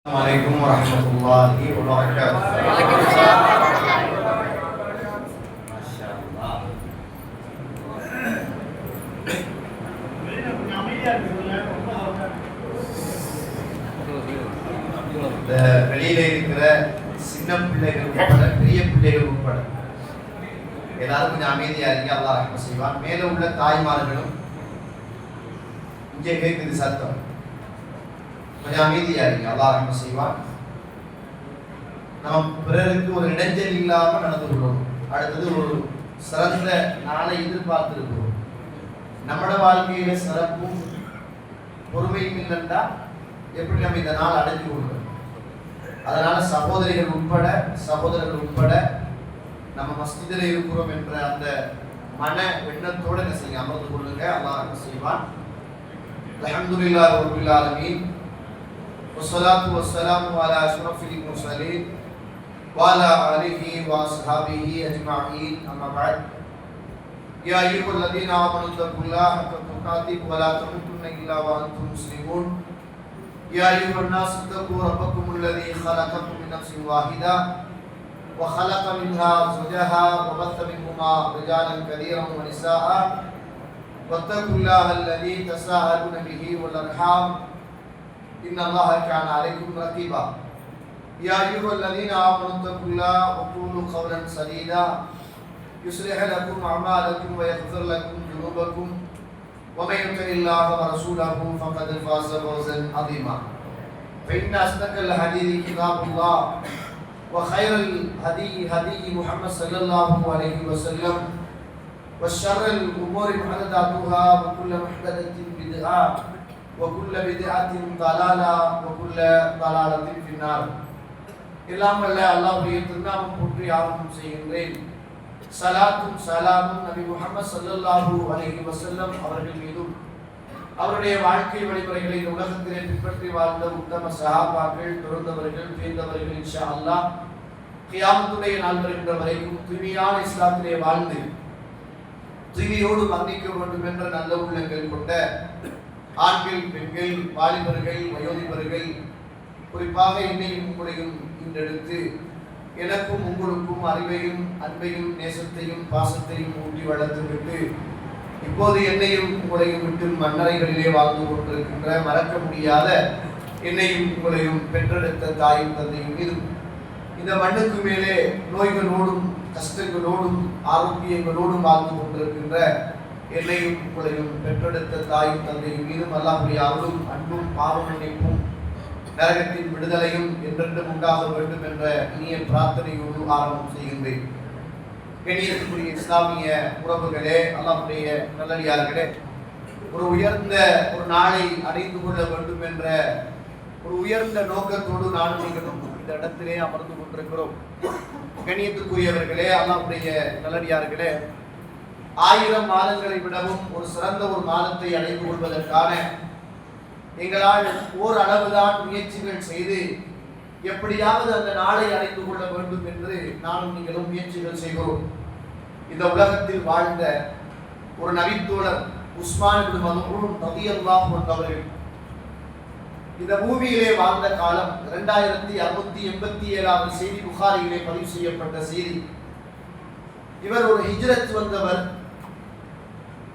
Assalamualaikum warahmatullahi wabarakatuh. Masyaallah. வெளியில இருக்கிற சின்ன பிள்ளைகள் உட்பட பெரிய பிள்ளைகள் உட்பட எல்லாரும் கொஞ்சம் அமைதியா இருங்க. அல்லாஹ் ரஹ்மத் செய்வான். மேல உள்ள தாய்மார்களும் இங்கே கேட்குது சத்தம், கொஞ்சம் அமைதியா இருங்க. அல்லாஹ் ரஹ்மத் செய்வான். நம்ம பிறருக்கு ஒரு இடைஞ்சல் இல்லாம நடந்து கொள்வோம். அடுத்தது ஒரு சிறந்த நாளை எதிர்பார்த்திருக்கிறோம். நம்மட வாழ்க்கையில சிறப்பும் பொறுமையும் இல்லைன்னா எப்படி நம்ம இந்த நாள் அடைஞ்சு கொள்வோம்? அதனால சகோதரர்கள் உட்பட நம்ம மஸ்ஜிதில் இருக்கிறோம் என்ற அந்த மன எண்ணத்தோடு என்ன செய்ய அமர்ந்து கொள்ளுங்க. அல்லாஹ் ரஹ்மத் செய்வான். அல்ஹம்துலில்லாஹி ரப்பில் ஆலமீன். والصلاة والسلام على أشرف المرسلين وعلى آله وأصحابه أجمعين أما بعد يا أيها الذين آمنوا اتقوا الله حق تقاته ولا تموتن إلا وأنتم مسلمون يا أيها الناس اتقوا ربكم الذي خلقكم من نفس واحدة وخلق منها زوجها وبث منهما رجالا كثيرا ونساء واتقوا الله الذي تساءلون به والأرحام إن الله كان عليكم رقيبا يا أيها الذين آمنوا اتقوا الله وقولوا قولا سديدا يصلح لكم أعمالكم ويغفر لكم ذنوبكم ومن يطع الله ورسوله فقد فاز فوزا عظيما فإن أصدق الحديث كتاب الله وخير الهدي هدي محمد صلى الله عليه وسلم وشر الأمور محدثاتها وكل محدثة بدعة وكل بدعة ضلالة وكل ضلالة في النار. எல்லாம் வல்ல அல்லாஹ்வுடைய திருநாமம் போற்றி ஆரம்பம் செய்கின்றேன். ஸலாத்தும் ஸலாமும் நபி முஹம்மது ஸல்லல்லாஹு அலைஹி வஸல்லம் அவர்கள் மீதும் அவருடைய வாழ்க்கை வழிமுறைகளை இந்த உலகத்திலே பின்பற்றி வாழ்ந்த உத்தம சஹாபாக்கள், துறந்தவர்கள், தேர்ந்தவர்கள் இன்ஷா அல்லாஹ் கியாமத்துடைய நாள் வருகின்ற வரைக்கும் தூய்மையான இஸ்லாத்திலே வாழ்ந்து தூய்மையோடு மரணிக்க வேண்டும் என்ற நல்ல உள்ளங்கள் கொண்ட ஆண்கள், பெண்கள், வாலிபர்கள், வயோதிபர்கள், குறிப்பாக என்னையும் உங்களையும் இன்றெடுத்து எனக்கும் உங்களுக்கும் அறிவையும் அன்பையும் நேசத்தையும் பாசத்தையும் ஊட்டி வளர்த்துவிட்டு இப்போது என்னையும் உங்களையும் விட்டு மன்னரைகளிலே வாழ்ந்து கொண்டிருக்கின்ற மறக்க முடியாத என்னையும் உங்களையும் பெற்றெடுத்த தாயும் தந்தையும் மீதும் இந்த மண்ணுக்கு மேலே நோய்களோடும் கஷ்டங்களோடும் ஆரோக்கியங்களோடும் வாழ்ந்து கொண்டிருக்கின்ற என்னையும் உங்களையும் பெற்றெடுத்த தாயும் தந்தையும் மீதும் அல்லாஹ்வுடைய அருளும் அன்பும் பாவமன்னிப்பும் நரகத்தின் விடுதலையும் என்றென்றும் உண்டாக வேண்டும் என்ற இனிய பிரார்த்தனையோடு ஆரம்பம் செய்கின்றேன். கண்ணியத்துக்குரிய இஸ்லாமிய உறவுகளே, அல்லாஹ்வுடைய நல்லடியார்களே, ஒரு உயர்ந்த ஒரு நாளை அடைந்து கொள்ள வேண்டும் என்ற ஒரு உயர்ந்த நோக்கத்தோடு நானும் நீங்களும் இந்த இடத்திலே அமர்ந்து கொண்டிருக்கிறோம். கண்ணியத்துக்குரியவர்களே, அல்லாஹ்வுடைய நல்லடியார்களே, 1000 மாதங்களை விடவும் ஒரு சிறந்த ஒரு மாதத்தை அடைந்து கொள்வதற்கான எங்களால் ஓரளவுதான் முயற்சிகள் செய்து எப்படியாவது அந்த நாளை அடைந்து கொள்ள வேண்டும் என்று நானும் நீங்களும் முயற்சிகள் செய்கிறோம். இந்த உலகத்தில் வாழ்ந்த ஒரு நபித்தோழர் உஸ்மான் இப்னு மத்ஊன் ரலியல்லாஹு அன்ஹு அவர்கள் இந்த பூமியிலே வாழ்ந்த காலம் 2687 செய்தி புகாரியிலே பதிவு செய்யப்பட்ட செய்தி. இவர் ஒரு ஹிஜ்ரத் வந்தவர்,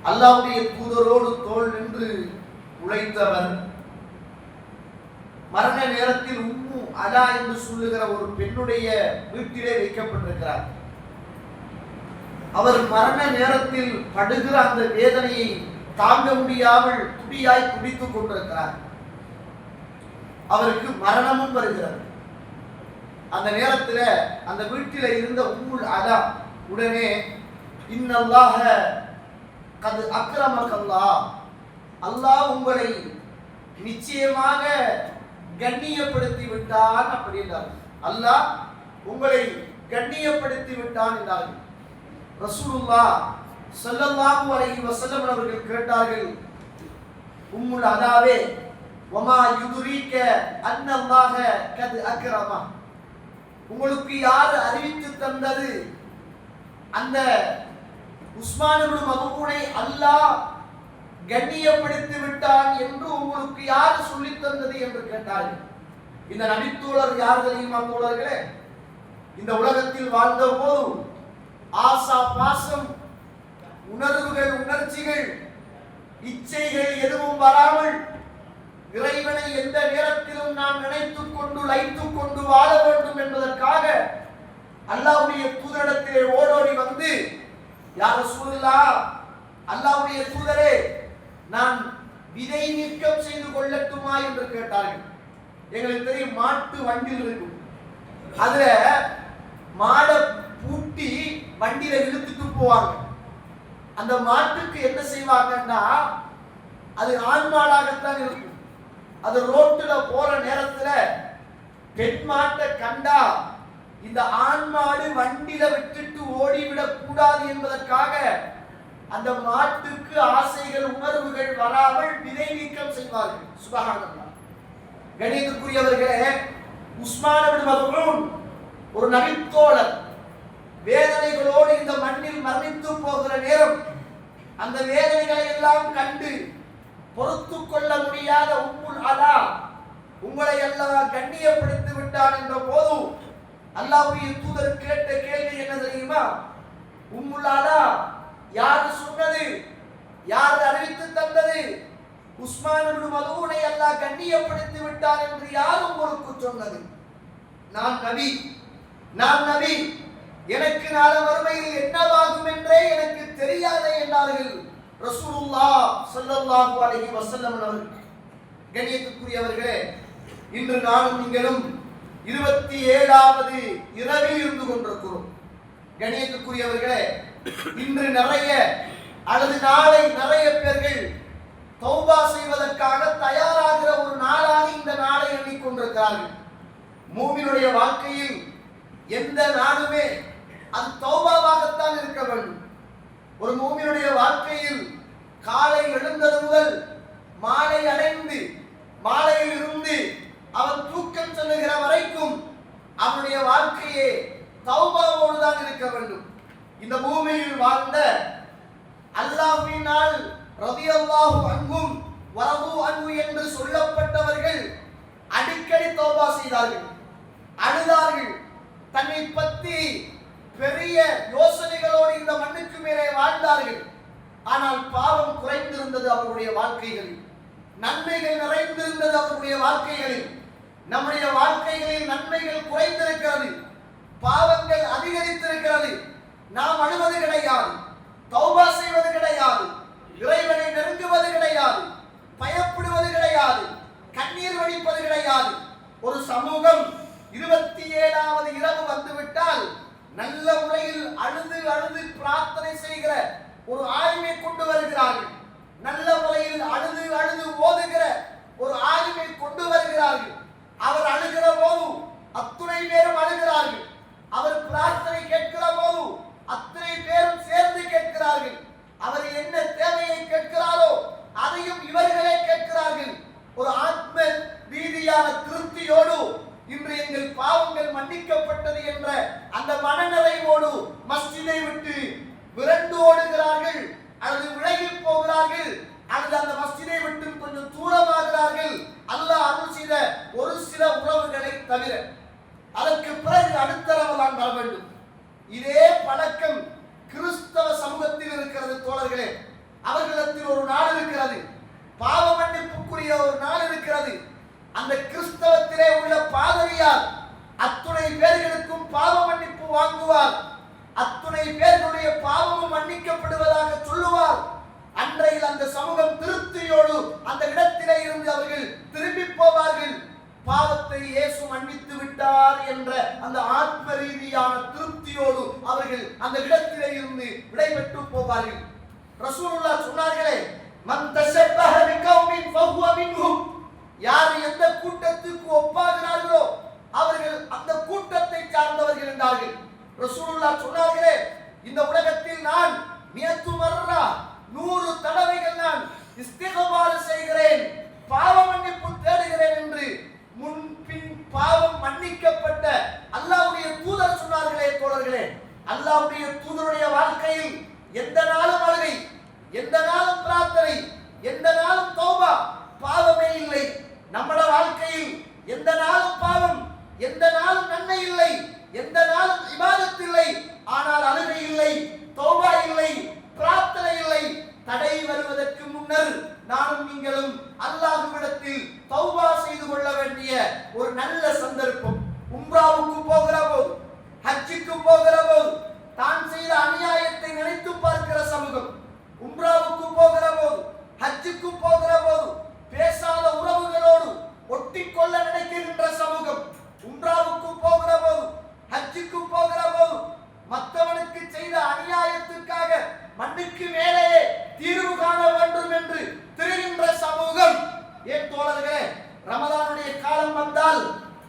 அல்லாஹ்வுடைய தூதரோடு தோள் நின்று உழைத்தவர். மரண நேரத்தில் உம்மு அலா என்று சொல்லுகிற ஒரு பெண்ணுடைய வீட்டிலே வைக்கப்பட்டிருக்கிறார். அவர் மரண நேரத்தில் படுகிற அந்த வேதனையை தாங்க முடியாமல் துடியாய் துடித்துக் கொண்டிருக்கிறார். அவருக்கு மரணமும் வருகிறது. அந்த நேரத்தில் அந்த வீட்டில இருந்த உம்முல் அலா உடனே இன்னல்லாஹ கத் அக்ரமக்கல்லாஹ், அல்லாஹ் உங்களை நிச்சயமாக கண்ணியப்படுத்தி விட்டான் அப்படி என்றார். அல்லாஹ் உங்களை கண்ணியப்படுத்தி விட்டான் என்றார்கள். ரசூலுல்லாஹ் ஸல்லல்லாஹு அலைஹி வஸல்லம் அவர்கள் கேட்டார்கள், உம்முல் அலாவே வமா யுதுரீக அன்னல்லாஹ கத் அக்ரம, உங்களுக்கு யார் அறிவித்து தந்தது அந்த உஸ்மான் இப்னு மத்ஊனை அல்லாஹ் கண்ணியப்படுத்தி விட்டான் என்று உங்களுக்கு யார் சொல்லித் தந்தது என்று கேட்டார்கள். இந்த நபித்தோழர் யார் தெரியுமா தோழர்களே? இந்த உலகத்தில் வாழ்ந்த போது ஆசா பாசம், உணர்வுகள், உணர்ச்சிகள், இச்சைகள் எதுவும் வராமல் இறைவனை எந்த நேரத்திலும் நாம் நினைத்துக் கொண்டு லைத்துக் கொண்டு வாழ வேண்டும் என்பதற்காக அல்லாஹ்வுடைய தூதரிடத்திலே ஓடோடி வந்து, யா ரசூலுல்லாஹ், அல்லாஹ்வுடைய தூதரே, நான் விதை நீக்கம் செய்து கொள்ளட்டுமா என்று கேட்டார்கள். எங்களுக்கு தெரியும், மாட்டு வண்டியில் இருக்கும், அதுல மாடை பூட்டி வண்டியில இழுத்துட்டு போவாங்க. அந்த மாட்டுக்கு என்ன செய்வாங்கன்னா, அது ஆண் மாடாகத்தான் இருக்கும். அது ரோட்டுல போற நேரத்துல பெண் மாட்டை கண்டா இந்த ஆண் மாடு வண்டியில விட்டுட்டு ஓடிவிடக் கூடாது என்பதற்காக அந்த மாட்டுக்கு ஆசைகள், உணர்வுகள் வராமல் விதை நீக்கம் செய்வார்கள். சுப்ஹானல்லாஹ். கணியத்துக்குரியவர்களே, உஸ்மான் இப்னு மஃஊன் ஒரு நபித்தோழர் வேதனைகளோடு இந்த மண்ணில் மரணித்து போகிற நேரம், அந்த வேதனைகளை எல்லாம் கண்டு பொறுத்து கொள்ள முடியாத உம்முல் அலா, உங்களை எல்லாம் கண்ணியப்படுத்தி விட்டான் என்ற போது அல்லாஹ்வுடைய தூதர் கேட்ட கேள்வி என்ன தெரியுமா? உம்முல் அலா, யார் சொன்னது? யார் அறிவித்து தந்தது? உஸ்மான் இப்னு மஃஊனை அல்லாஹ் கண்ணியப்படுத்தி விட்டான் என்று யார் உங்களுக்கு சொன்னது? நான் நபி, நான் நபி, எனக்கு நாளை மறுமையில் என்னவாகும் என்றே எனக்கு தெரியாதே என்றார்கள் ரசூலுல்லாஹ் ஸல்லல்லாஹு அலைஹி வஸல்லம் அவர்கள். கண்ணியத்துக்குரியவர்களே, இன்று நானும் நீங்களும் 27வது இரவில் இருந்து கொண்டிருக்கிறோம். கண்ணியத்துக்குரியவர்களே, இன்று நிறைய அல்லது நாளை நிறைய பேர்கள் தௌபா செய்வதற்காக தயாராகிற ஒரு நாளாக இந்த நாளை எண்ணிக்கொண்டிருக்கிறார்கள். மூமினுடைய வாழ்க்கையில் எந்த நாளுமே அது தௌபாவாகத்தான் இருக்க வேண்டும். ஒரு மூமினுடைய வாழ்க்கையில் காலை எழுந்தது முதல் மாலை அடைந்து மாலையில் இருந்து அவன் தூக்கம் செல்லுகிற வரைக்கும் அவனுடைய வாழ்க்கையே தௌபாவோடு தான் இருக்க வேண்டும். இந்த பூமியில் வாழ்ந்த அல்லாஹ்வினால் ரலியல்லாஹு அன்ஹும் வரது அன்ஹு என்று சொல்லப்பட்டவர்கள் அடிக்கடி தௌபா செய்தார்கள், அழுதார்கள். தன்னை பற்றி பெரிய யோசனைகளோடு இந்த மண்ணுக்கு மேலே வாழ்ந்தார்கள். ஆனால் பாவம் குறைந்திருந்தது அவருடைய வாழ்க்கைகளில், நன்மைகள் நிறைந்திருந்தது அவருடைய வாழ்க்கைகளில். நம்முடைய வாழ்க்கைகளில் நன்மைகள் குறைந்திருக்கிறது, பாவங்கள் அதிகரித்திருக்கிறது. நாம் அழுவது கிடையாது, தௌபா செய்வது கிடையாது, இறைவனை நெருங்குவது கிடையாது, பயப்படுவது கிடையாது, கண்ணீர் வடிப்பது கிடையாது. ஒரு சமூகம் 27வது இரவு வந்துவிட்டால் நல்ல முறையில் அழுது அழுது பிரார்த்தனை செய்கிற ஒரு ஆய்வை கொண்டு வருகிறார்கள். நல்ல முறையில் அழுது அழுது ஓதுகிற ஒரு ஆய்வை கொண்டு வருகிறார்கள். அவர் அழுகிற போது அத்துணை பேரும் அழுகிறார்கள். அவர் பிரார்த்தனை கேட்கிற போது அத்தனை பேரும் சேர்ந்து கேட்கிறார்கள். அவர் என்ன தேவையை கேட்கிறாரோ அதையும் இவர்களே கேட்கிறார்கள். ஒரு ஆத்ம ரீதியான திருப்தியோடு இன்று எங்கள் பாவங்கள் மன்னிக்கப்பட்டது என்ற அந்த மனநிறைவோடு மஸ்ஜிதை விட்டு விரண்டு ஓடுகிறார்கள், அல்லது விலகி போகிறார்கள், அல்லது அந்த மஸ்ஜிதை விட்டு கொஞ்சம் தூரமாகிறார்கள். அல்லாஹ் அருள் செய்த ஒரு சில உறவுகளை தவிர. அதற்கு பிறகு அடுத்த ரமலான் வர வேண்டும். இதே பழக்கம் கிறிஸ்தவ சமூகத்தில் இருக்கிறது தோழர்களே. அவர்களிடத்தில் ஒரு நாள் இருக்கிறது, பாவ மன்னிப்புக்குரிய ஒரு நாள் இருக்கிறது. அந்த கிறிஸ்தவத்திலே உள்ள பாதிரியார் அத்துணை பேர்களுக்கும் பாவ மன்னிப்பு வாங்குவார், அத்துணை பேர்களுடைய பாவமும் மன்னிக்கப்படுவதாக சொல்லுவார். அன்றையில் அந்த சமூகம் திருப்தியோடு அந்த இடத்திலே இருந்து அவர்கள் திரும்பி போவார்கள். பாவத்தை இயேசு மன்னித்து விட்டார் என்ற அந்த ஆத்ம ரீதியான திருப்தியோடு அவர்கள் அந்த இடத்திலே இருந்து விடைபெற்று போவார்கள். ரசூலுல்லாஹ் சொன்னார்களே, மன் தஷப்பஹ பிகௌமின் ஃபஹுவ மின்ஹும், யார் எந்த கூட்டத்துக்கு ஒப்பாகிறார்களோ அவர்கள் அந்த கூட்டத்தை சார்ந்தவர்கள் என்றார்கள். ரசூலுல்லாஹ் சொன்னார்களே, இந்த உலகத்தில் நான் 100 தடவைகள் நான் இஸ்திக்பார் செய்கிறேன், பாவ மன்னிப்பு தேடுகிறேன் என்று முன்பின் பாவம் மன்னிக்கப்பட்ட அல்லாஹ்வுடைய தூதர் சொன்னார்களே தோழர்களே. அல்லாஹ்வுடைய தூதருடைய வாழ்க்கையில் எந்த நாளும் அழுகை, எந்த நாளும் பிரார்த்தனை, எந்த நாளும் தௌபா, பாவமே இல்லை. நம்முடைய வாழ்க்கையில் எந்த நாளும் ஒரு நல்ல சந்தர்ப்பம். உம்ராவுக்கு போகிற போது, ஹஜ்ஜுக்கு போகிற போது தான் செய்த அநியாயத்தை நினைத்து பார்க்கிற சமூகம். உம்ராவுக்கு போகிற போது, ஹஜ்ஜுக்கு போகிற போது பேசாத உறவுகளோடு ஒட்டிக்கொள்ள நினைக்கின்ற சமூகம். உம்ராவுக்கு போகிற போது, ஹஜ்ஜுக்கு போகிற போது மற்றவனுக்கு செய்த அநியாயத்திற்காக மண்ணுக்கு மேலே தீர்வு காண வேண்டும் என்று திரிகின்ற சமூகம். ஏன் தோழர்களே, ரமதானுடைய காலம் வந்தால்,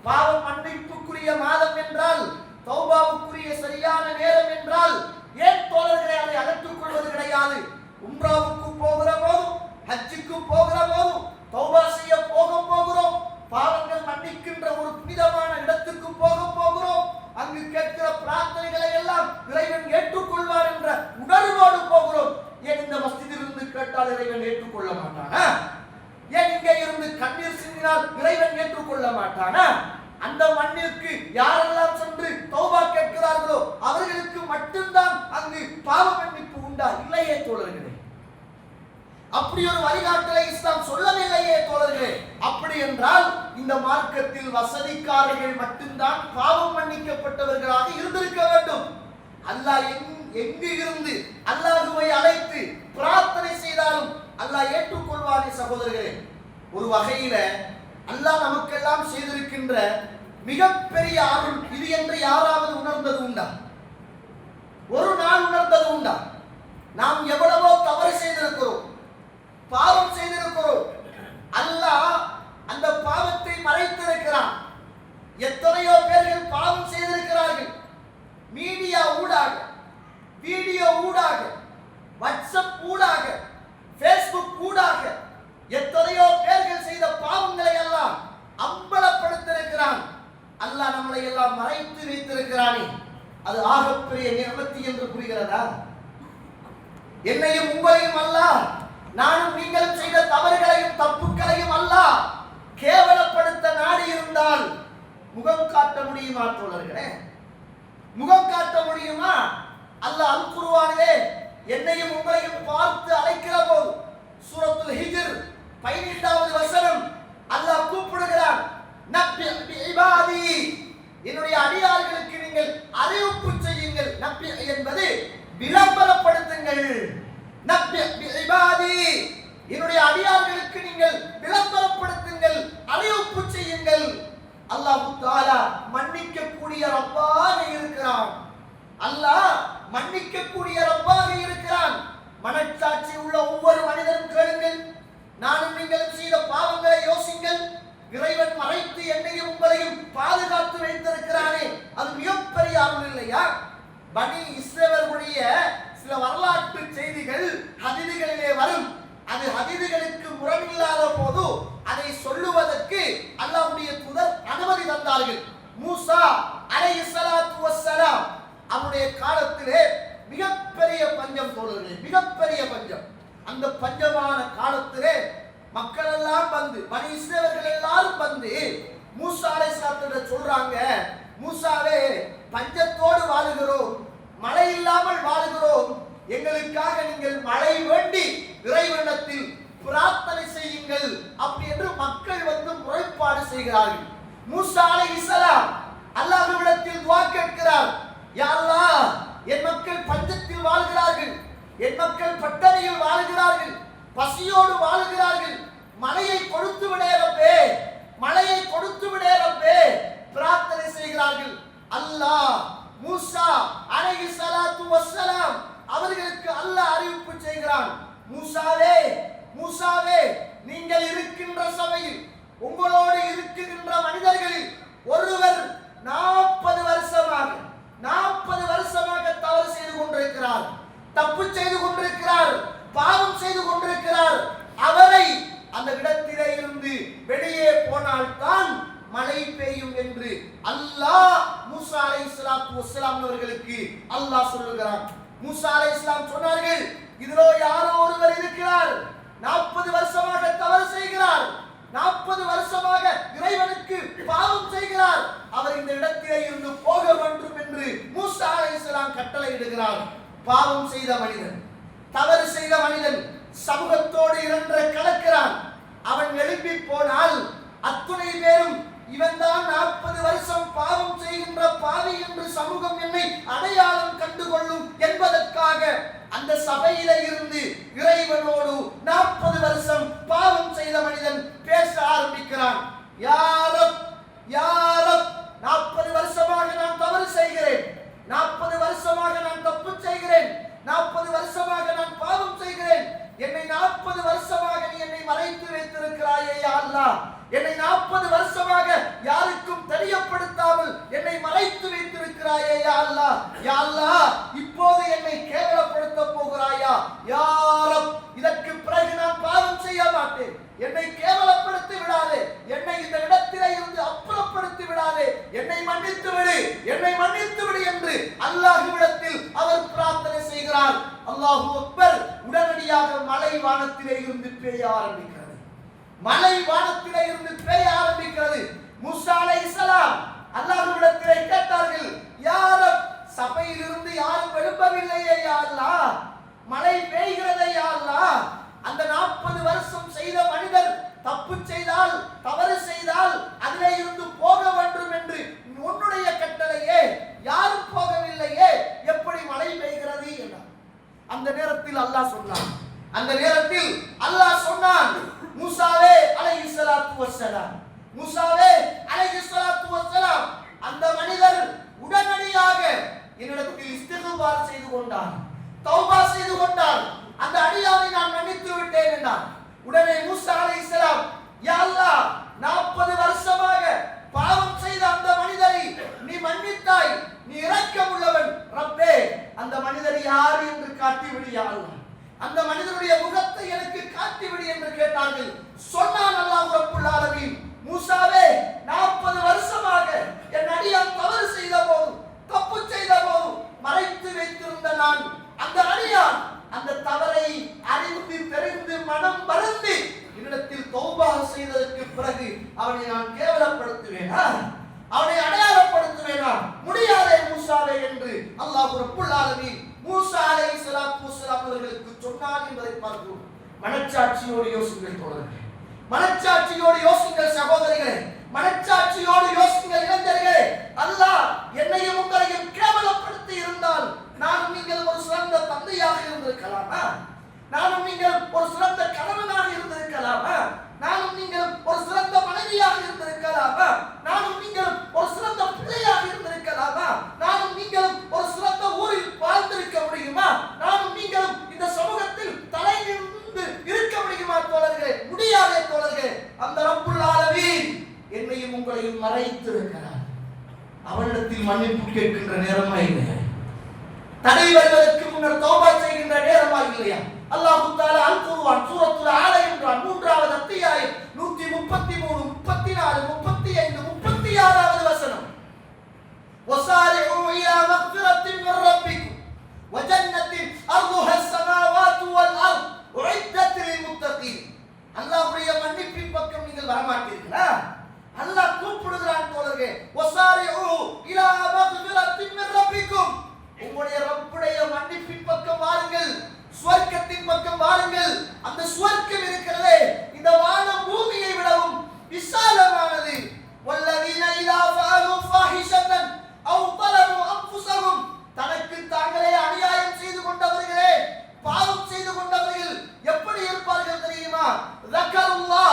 பாவ மன்னிப்புக்குரிய மாதம் என்றால், தௌபாவுக்குரிய சரியான நேரம் என்றால், ஏன் தோழர்களே அதை அகற்றுக் கொள்வது கிடையாது? உம்ராவுக்கு போகிற போதும், ஹஜ்ஜுக்கு போகிற போதும், தௌபா செய்ய போகிறோம், பாவங்கள் மன்னிக்கின்ற ஒரு புனிதமான இடத்துக்கு போகிறோம். அங்கு கேட்கிற பிரார்த்தனைகளை எல்லாம் இறைவன் ஏற்றுக்கொள்வார் என்ற உணர்வோடு போகிறோம். ஏன் இந்த மஸ்ஜிதிலிருந்து கேட்டால் இறைவன் ஏற்றுக்கொள்ள மாட்டானா? ஏன் இங்கே இருந்து கண்ணீர் சிந்தினால் இறைவன் ஏற்றுக்கொள்ள மாட்டானா? அந்த மண்ணிற்கு யாரெல்லாம் சென்று தௌபா கேட்கிறார்களோ அவர்களுக்கு மட்டும்தான் அங்கு பாவ மன்னிப்பு உண்டா? இல்லையே தோழர்களே. அப்படி ஒரு வழிகாட்டலை இஸ்லாம் சொல்லவில்லையே தோழர்களே. அப்படி என்றால் இந்த மார்க்கத்தில் வசதிக்காரர்கள் மட்டும்தான் பாவம் மன்னிக்கப்பட்டவர்களாக இருந்திருக்க வேண்டும். அல்லாஹ் எங்கு இருந்து அல்லாஹ்வை அழைத்து பிரார்த்தனை செய்தாலும் அல்லாஹ் ஏற்றுக்கொள்வானே சகோதரர்களே. ஒரு வகையில அல்லாஹ் நமக்கெல்லாம் செய்திருக்கின்ற மிகப்பெரிய அருள் இது என்று யாராவது உணர்ந்தது உண்டா? ஒரு நாள் உணர்ந்தது உண்டா? நாம் எவ்வளவோ தவறு செய்திருக்கிறோம், பாவம் செய்திருக்கிறோம். அல்லாஹ் அந்த பாவத்தை மறைத்திருக்கிறான். எத்தனையோ பேர்கள் பாவம் செய்திருக்கிறார்கள். மீடியா ஊடாக, வீடியோ ஊடாக, வாட்ஸ்அப் ஊடாக, ஃபேஸ்புக் ஊடாக எத்தனையோ பேர்கள் செய்த பாவங்களை எல்லாம் அம்பலப்படுத்திருக்கிறான். அல்லாஹ் நம்மளை எல்லாம் மறைத்து வைத்திருக்கிறானே, அது ஆகப்பெரிய நியமத்து என்று புரிகிறதா? என்னையும் உங்களையும் அல்லாஹ், நானும் நீங்களும் செய்த தவறுகளையும் தப்புக்களையும் அல்லாஹ் கேவலப்படுத்த நாடி இருந்தால் முகம் காட்ட முடியுமா தோழர்களே? முகம் காட்ட முடியுமா? அல்லாஹ் அல் குர்ஆனிலே என்னையும் உங்களையும் பார்த்து அழைக்கிற போது சூரத்துல் ஹிஜ்ர் 15வது வசனம் அல்லாஹ் கூப்பிடுகிறான், நப்பி இபாதி, என்னுடைய அடியார்களுக்கு நீங்கள் அறிவிப்பு செய்யுங்கள். நப்பி என்பது விளம்பரப்படுத்துங்கள். நப்பி இபாதி, என்னுடைய அடியார்களுக்கு நீங்கள் விளம்பரப்படுத்துங்கள், அறிவிப்பு செய்யுங்கள். அல்லாஹ் தஆலா மன்னிக்கக்கூடிய ரப்பாக இருக்கிறான். அல்லாஹ் மன்னிக்கக்கூடிய ரப்பாக இருக்கிறான். மனச்சாட்சி உள்ள ஒவ்வொரு மனிதனும் கேளுங்கள், நானும் நீங்களும் செய்த பாவங்களை யோசிங்கள். இறைவன் மறைத்து என்னையும் உங்களையும் பாதுகாத்து வைத்திருக்கிறானே, அது மிகப்பெரிய அருள் இல்லையா? பனி இஸ்ரவேலுடைய சில வரலாற்று செய்திகள் ஹதீதுகளிலே வரும். அது ஹதீதுகளுக்கு முரணில்லாத போது அதை சொல்லுவதற்கு அல்லாஹ்வுடைய தூதர் அனுமதி தந்தார்கள். மூசா அலைஹிஸ்ஸலாத்து வஸ்ஸலாம் அவருடைய காலத்திலே மிகப்பெரிய பஞ்சம் தோழர்களே, மிகப்பெரிய பஞ்சம். அந்த பஞ்சமான காலத்திலே மக்கள் எல்லாம் வந்து, பனி இஸ்ரவேலர்கள் எல்லாரும் வந்து மூசா அலைஹிஸ்ஸலாத்திடம் சொல்றாங்க, மூசாவே, பஞ்சத்தோடு வாழுகிறோம், மழை இல்லாமல் வாழுகிறோம், எங்களுக்காக நீங்கள் மழை வேண்டி இறைவனிடத்தில் பிரார்த்தனை செய்யுங்கள் அப்படி என்று மக்கள் வந்து முறைப்பாடு செய்கிறார்கள். மூசா அலைஹிஸ்ஸலாம் அல்லாஹ்விடத்தில் துஆ கேட்கிறார், யா அல்லாஹ், என் மக்கள் பஞ்சத்தில் வாழ்கிறார்கள், என் மக்கள் பட்டணியில் வாழ்கிறார்கள், பசியோடு வாழ்கிறார்கள், மழையை கொடுத்து விடே ரப்பே, மழையை கொடுத்து விடே ரப்பே பிரார்த்தனை செய்கிறார்கள். அல்லாஹ் மூசா அலைஹிஸ்ஸலாத்து வஸ்ஸலாம் அவர்களுக்கு அல்லாஹ் அறிவிப்பு செய்கிறான், மூசாவே, மூசாவே, நீங்கள் இருக்கின்ற சபையில் உங்களோடு இருக்குகின்ற மனிதர்களில் ஒருவர் 40 வருஷமாக தவறு செய்து கொண்டிருக்கிறார், தப்பு செய்து கொண்டிருக்கிறார், பாவம் செய்து கொண்டிருக்கிறார். அவரை அந்த இடத்திலே இருந்து வெளியே போனால் தான் மழை பெய்யும் என்று அல்லாஹ் மூசா அலைஹிஸ்ஸலாத்து வஸ்ஸலாம் அவர்களுக்கு அல்லாஹ் சொல்லுகிறான். மூசா அலைஹிஸ்ஸலாம் சொன்னார்கள், இதிலோ யாரோ ஒருவர் இருக்கிறார், 40 வருஷமாக தவறு செய்கிறார், 40 வருஷமாக இறைவனுக்கு பாவம் செய்கிறார், அவர் இந்த இடத்திலே இருந்து போக வேண்டும் என்று மூசா அலைஹிஸ்ஸலாம் கட்டளையிடுகிறார். பாவம் செய்த மனிதன், தவறு செய்த மனிதன் சமூகத்தோடு இரண்டரை கலக்கிறான். அவன் எழுப்பி போனால் அத்துணை பேரும் இவன் தான் 40 வருஷம் பாவம் செய்கின்ற பாவி என்று சமூகம் என்னை அடையாளம் கண்டுகொள்ளும் என்பதற்காக அந்த சபையில இருந்து இறைவனோடு 40 வருஷம் பாவம் செய்த மனிதன் பேச ஆரம்பிக்கிறான். யாரும் 40 வருஷமாக நான் தவறு செய்கிறேன், 40 வருஷமாக நான் தப்பு செய்கிறேன், 40 வருஷமாக நான் பாவம் செய்கிறேன், என்னை 40 வருஷமாக நீ என்னை மறைத்து வைத்திருக்கிறாயே யா அல்லாஹ், என்னை 40 வருஷமாக யாருக்கும் தெரியப்படுத்தாமல் என்னை மறைத்து வைத்திருக்கிறாயே யா அல்லாஹ், யா அல்லாஹ் இப்போது என்னை கேவலப்படுத்த போகிறாயா யா ரப், இதற்கு பிறகு நான் பாவம் செய்ய மாட்டேன், என்னை கேவலப்படுத்தி விடாதே, என்னை இந்த இடத்திலே இருந்து அப்புறப்படுத்தி விடாதே, என்னை மன்னித்து விடு, என்னை மன்னித்து விடு என்று அல்லாஹ்விடத்தில் அவர் பிரார்த்தனை செய்கிறார். அல்லாஹு அக்பர். உடனடியாக மலை வானத்திலே இருந்து பெய்ய ஆரம்பிக்கிறது, மலை வானத்திலே இருந்து பெய்ய ஆரம்பிக்கிறது. மூசா அலைஹிஸ்ஸலாம் அல்லாஹ்விடத்திலே கேட்டார்கள், யா ரப், சபையில் இருந்து யாரும் எழும்பவில்லையே யா அல்லாஹ், மழை பெய்கிறதே யா அல்லாஹ், அந்த 40 வருஷம் செய்த மனிதர் தப்பு செய்தால் தவறு செய்தால் அதிலே இருந்து போக வேண்டும் என்று உன்னுடைய கட்டளையே, யாரும் போகவில்லையே, எப்படி மழை பெய்கிறது என்றார். அந்த நேரத்தில் அல்லாஹ் சொன்னான், மூசாவே அலைஹிஸ்ஸலாத்து வஸ்ஸலாம், மூசாவே அலைஹிஸ்ஸலாத்து வஸ்ஸலாம், அந்த மனிதர் உடனடியாக என்னிடத்தில் இஸ்திக்பார் செய்து கொண்டார், தௌபா செய்து கொண்டார், அந்த அடியாரை நான் மன்னித்து விட்டேன் என்றார். உடனே மூசா அலைஹிஸ்ஸலாம், யா அல்லாஹ் 40 வருஷமாக பாவம் செய்த அந்த மனிதரை நீ மன்னித்தாய், நீ இரக்கமுள்ளவன் ரப்பே, அந்த மனிதர் யார் என்று காட்டிவிடு யா அல்லாஹ், அந்த மனிதனுடைய முகத்தை எனக்கு காட்டிவிடு என்று கேட்டார்கள். சொன்னான் அல்லாஹ் ரப்புல் ஆலமீன், மூசாவே 40 வருஷமாக என் அடியான் தவறு செய்த போது, தப்பு செய்த போது மறைத்து வைத்திருந்த நான், அந்த அடியான் அந்த தவறை அறிந்து தெரிந்து மனம் வருந்தி என்னிடத்தில் தௌபா செய்ததற்கு பிறகு அவனை நான் கேவலப்படுத்துவேனா, அவனை அடையாளப்படுத்துவேனா, முடியாதே மூசாவே என்று அல்லாஹ் ரப்புல் ஆலமீன் மூசா அலைஹிஸ்ஸலாத்து வஸ்ஸலாம் அவர்களுக்கு சொன்னான் என்பதை பார்க்கிறோம். மனச்சாட்சியோடு யோசிங்கள் தோழர்களே, மனச்சாட்சியோடு யோசிங்கள் சகோதரிகளே, மனச்சாட்சியோடு யோசிங்கள் இளைஞர்களே. அல்லாஹ் என்னையும் உங்களையும் கேவலப்படுத்தி இருந்தால் நானும் நீங்கள் ஒரு சிறந்த தந்தையாக இருந்திருக்கலாமா, நானும் நீங்கள் ஒரு சிறந்த கணவனாக இருந்திருக்கலாமா, நானும் நீங்கள் ஒரு சிறந்த மனைவியாக இருந்திருக்கலாமா, நானும் நீங்கள் ஒரு சிறந்த பிள்ளையாக இருந்திருக்கலாமா, நானும் நீங்கள் ஒரு சிறந்த ஊரில் வாழ்ந்திருக்க முடியுமா, நானும் நீங்கள் இந்த சமூகத்தில் தலை நிமிர்ந்து இருக்க முடியுமா தோழர்களே? முடியாதே தோழர்களே. அந்த ரப்புல் ஆலமீன் என்னையும் உங்களையும் மறைத்திருக்கிறார். அவனிடத்தில் மன்னிப்பு கேட்கின்ற நேரமா இல்லையா? தடை வருவதற்கு முன்னர் தௌபா செய்கின்ற நேரமா இல்லையா? அல்லாஹ் தஆலா அல் குர்ஆன் சூரத்துல் ஆல இம்ரான் 3வது அத்தியாயம் 133, 34, 35, 36வது வசனம், வஸாரிஉ இலா மக்ஃபிரத்தின் மின் ரப்பிக்கும் வ ஜன்னத்தின் அர்துஹா ஸமாவாத்து வல் அர்த் உஇத்தத் லில் முத்தகீன். அல்லாஹ்வுடைய மன்னிப்பின் பக்கம் நீங்கள் வர மாட்டீர்களா? அல்லாஹ் கூப்பிடுகிறான் தோழர்களே, வஸாரிஉ இலா மக்ஃபிரத்தின் மின் ரப்பிக்கும், உங்களுடைய ரப்புடைய மன்னிப்பின் பக்கம் வாருங்கள், சுவர்க்கத்தின் பக்கம் வாருங்கள். அந்த சுவர்க்கம் இருக்கிறதே இந்த வானம் பூமியை விடவும் விசாலமானது. வல்லதீன இதா ஃபஅலு ஃபாஹிஷத்தன் அவ் ظلموا انفسهم, தனக்கு தாங்களே அநியாயம் செய்து கொண்டவர்களே, பாவம் செய்து கொண்டவர்கள் எப்படி இருப்பார்கள் தெரியுமா? ذكرullah,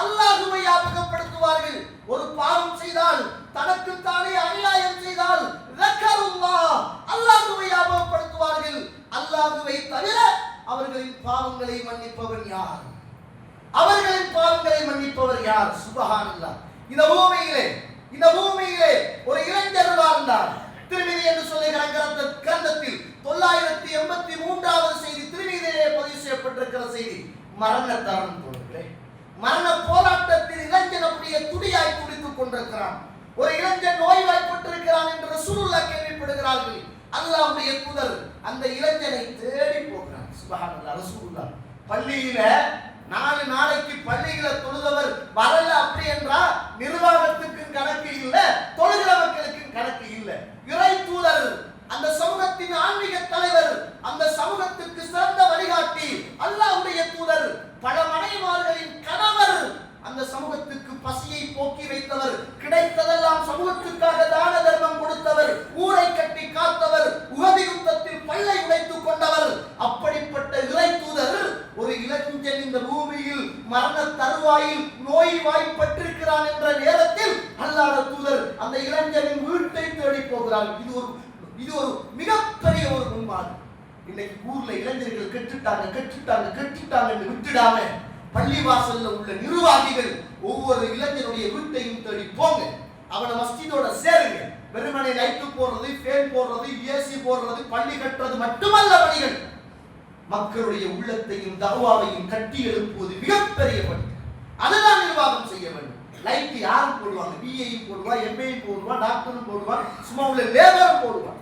அல்லாஹ்வை ஞாபகப்படுத்துவார்கள். ஒரு பாவம் செய்தால், தனக்கு தானே அநியாயம் செய்தால் ذكرullah, அல்லாஹ்வை ஞாபகப்படுத்துவார்கள். அல்லாஹ்வை தவிர அவர்களின் பாவங்களை மன்னிப்பவர் யார்? அவர்களின் பாவங்களை மன்னிப்பவர் யார்? சுப்ஹானல்லாஹ். இந்த பூமியிலே ஒரு இளைஞர் வாழ்ந்தார். திருமீதி என்று சொல்லுகிற கிரந்தத்தில் 983வது செய்தி, திருமீதியிலே பதிவு செய்யப்பட்டிருக்கிற செய்தி. மரண தருணம் தோழர்களே, மரண போராட்டத்தில் இளைஞன் அப்படியே துடியாய் துடித்துக் கொண்டிருக்கிறான். ஒரு இளைஞன் நோய்வாய்ப்பட்டிருக்கிறான் என்று ரசூலுல்லாஹ் கேள்விப்படுகிறார்கள். அல்லாஹ்வுடைய தூதர் அந்த இளைஞனை தேடி போகிறார். சுப்ஹானல்லாஹ். ரசூலுல்லாஹ் பள்ளியில 4 நாளைக்கு பள்ளியில தொழுதவர் வரல அப்படி என்றா நிர்வாகத்துக்கு கணக்கு இல்ல, தொழுகிற மக்களுக்கு கணக்கு இல்ல. இறை தூதர், அந்த சமூகத்தின் ஆன்மீக தலைவர், அந்த சமூகத்துக்கு சிறந்த வழிகாட்டி, அல்லாஹ்வுடைய தூதர், பல மனைமார்களின் கணவர், அந்த சமூகத்துக்கு பசியை போக்கி வைத்தவர், அந்த இளைஞரின் வீட்டை தேடி போகிறார்கள். இது ஒரு மிகப்பெரிய ஒரு முன்மாதிரி. இன்னைக்கு ஊர்ல இளைஞர்கள் கெட்டுட்டாங்க விட்டுடாம பள்ளிவாசல்ல உள்ள நிர்வாகிகள் ஒவ்வொரு இளைஞருடைய வீட்டையும் தேடி போங்க, அவனை மஸ்ஜிதோட சேருங்க. வெறுமனை லைட்டு போடுறது, ஃபேன் போடுறது, ஏசி போடுறது, பள்ளி கட்டுறது மட்டுமல்ல பணிகள். மக்களுடைய உள்ளத்தையும் தஅவாவையும் கட்டி எழுப்புவது மிகப்பெரிய பணி. அதுதான் நிர்வாகம் செய்ய வேண்டும். லைட் யாரும் போடுவாங்க? பிஏயும் போடுவான், எம்ஏயும் போடுவான், டாக்டரும் போடுவான், சும்மா உள்ள லேபரும் போடுவான்.